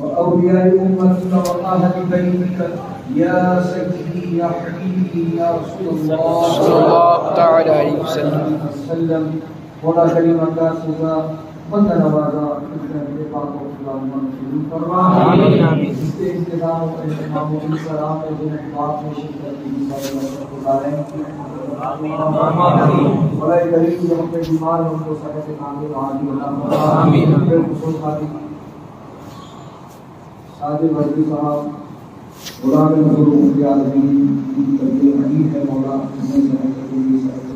وأولياء أمتك وأهل بيتك يا سيدي يا حبيبي يا رسول الله صلى الله تعالى عليه وسلم مولا کریم کا سزا بندہ نوازا اپنے پاک و خدا منظور فرما آمین آمین اس کے انتظام و اہتمام و سلام و پاک میں شرکت کی گزاریں آمین مولا کریم جو ہم پہ بیمار ہیں ان کو صحت کامل و عاجل عطا فرما آمین خصوص شادی وردی صاحب غلام مظلوم کے عالمین کی تربیت حدیث ہے مولا ہمیں صحت کی صحت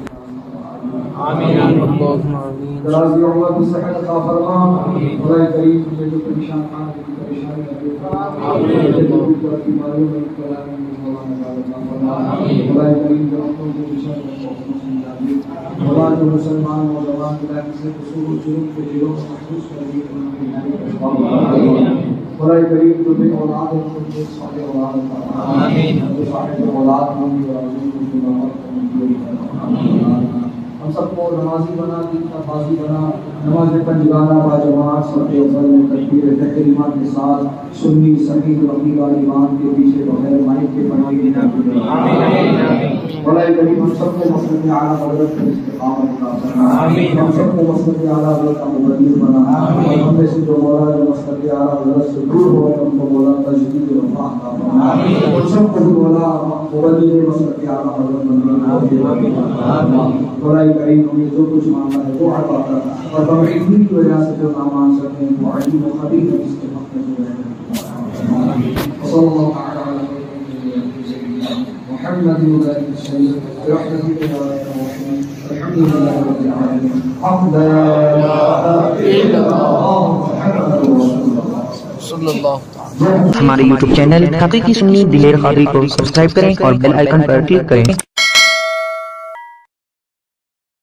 آمین اللہم آمین دراز عمر کی صحت عطا فرما مولا کریم مجھے جو پریشان خان کی پریشانی ہے آمین اللہ کی بیماریوں میں مبتلا ہیں مولا نجات عطا فرما مولا کریم جو اپنوں کو بشر مولا جو مسلمان نوجوان خدا سے قصور و جرم کے دلوں میں محسوس کر دی ان کی مولا کریم جو بے اولاد ہے ان کو صالح اولاد عطا فرما آمین جو صاحب اولاد ہوں گے اور ان کو نعمت آمین ہم سب کو نمازی بنا دین کا بازی بنا نماز پنجگانہ با جماعت سب کے افضل میں تکبیر تحریمات کے ساتھ سنی سنی وقیل و امام کے پیچھے بغیر مائک کے بنائی دینا مولا کریم ہم سب کو مسلم اعلیٰ حضرت پر استقامت عطا فرما ہم سب کو مسلم اعلیٰ حضرت کا مبلغ بنا ہم میں سے جو مولا جو مسلم اعلیٰ حضرت سے دور ہو ان کو مولا تجدید رفاع عطا فرما ہم سب کو مولا مبلغ مسلم اعلیٰ حضرت بنا مولا کریم ہمیں جو کچھ مانگا ہے وہ عطا کر اور توحید کی وجہ سے جو نہ مان سکتے ہیں وہ علیم و خبیر ہے اس کے حق میں جو ہے صلی اللہ تعالی علیہ محمد وآلہ وسلم برحمتك يا ارحم الراحمين الحمد لله رب العالمين حمدا لا اله الا الله محمد رسول الله صلی اللہ ہمارے YouTube چینل حقیقی سنی دلیر قادری کو سبسکرائب کریں اور بیل آئیکن پر کلک کریں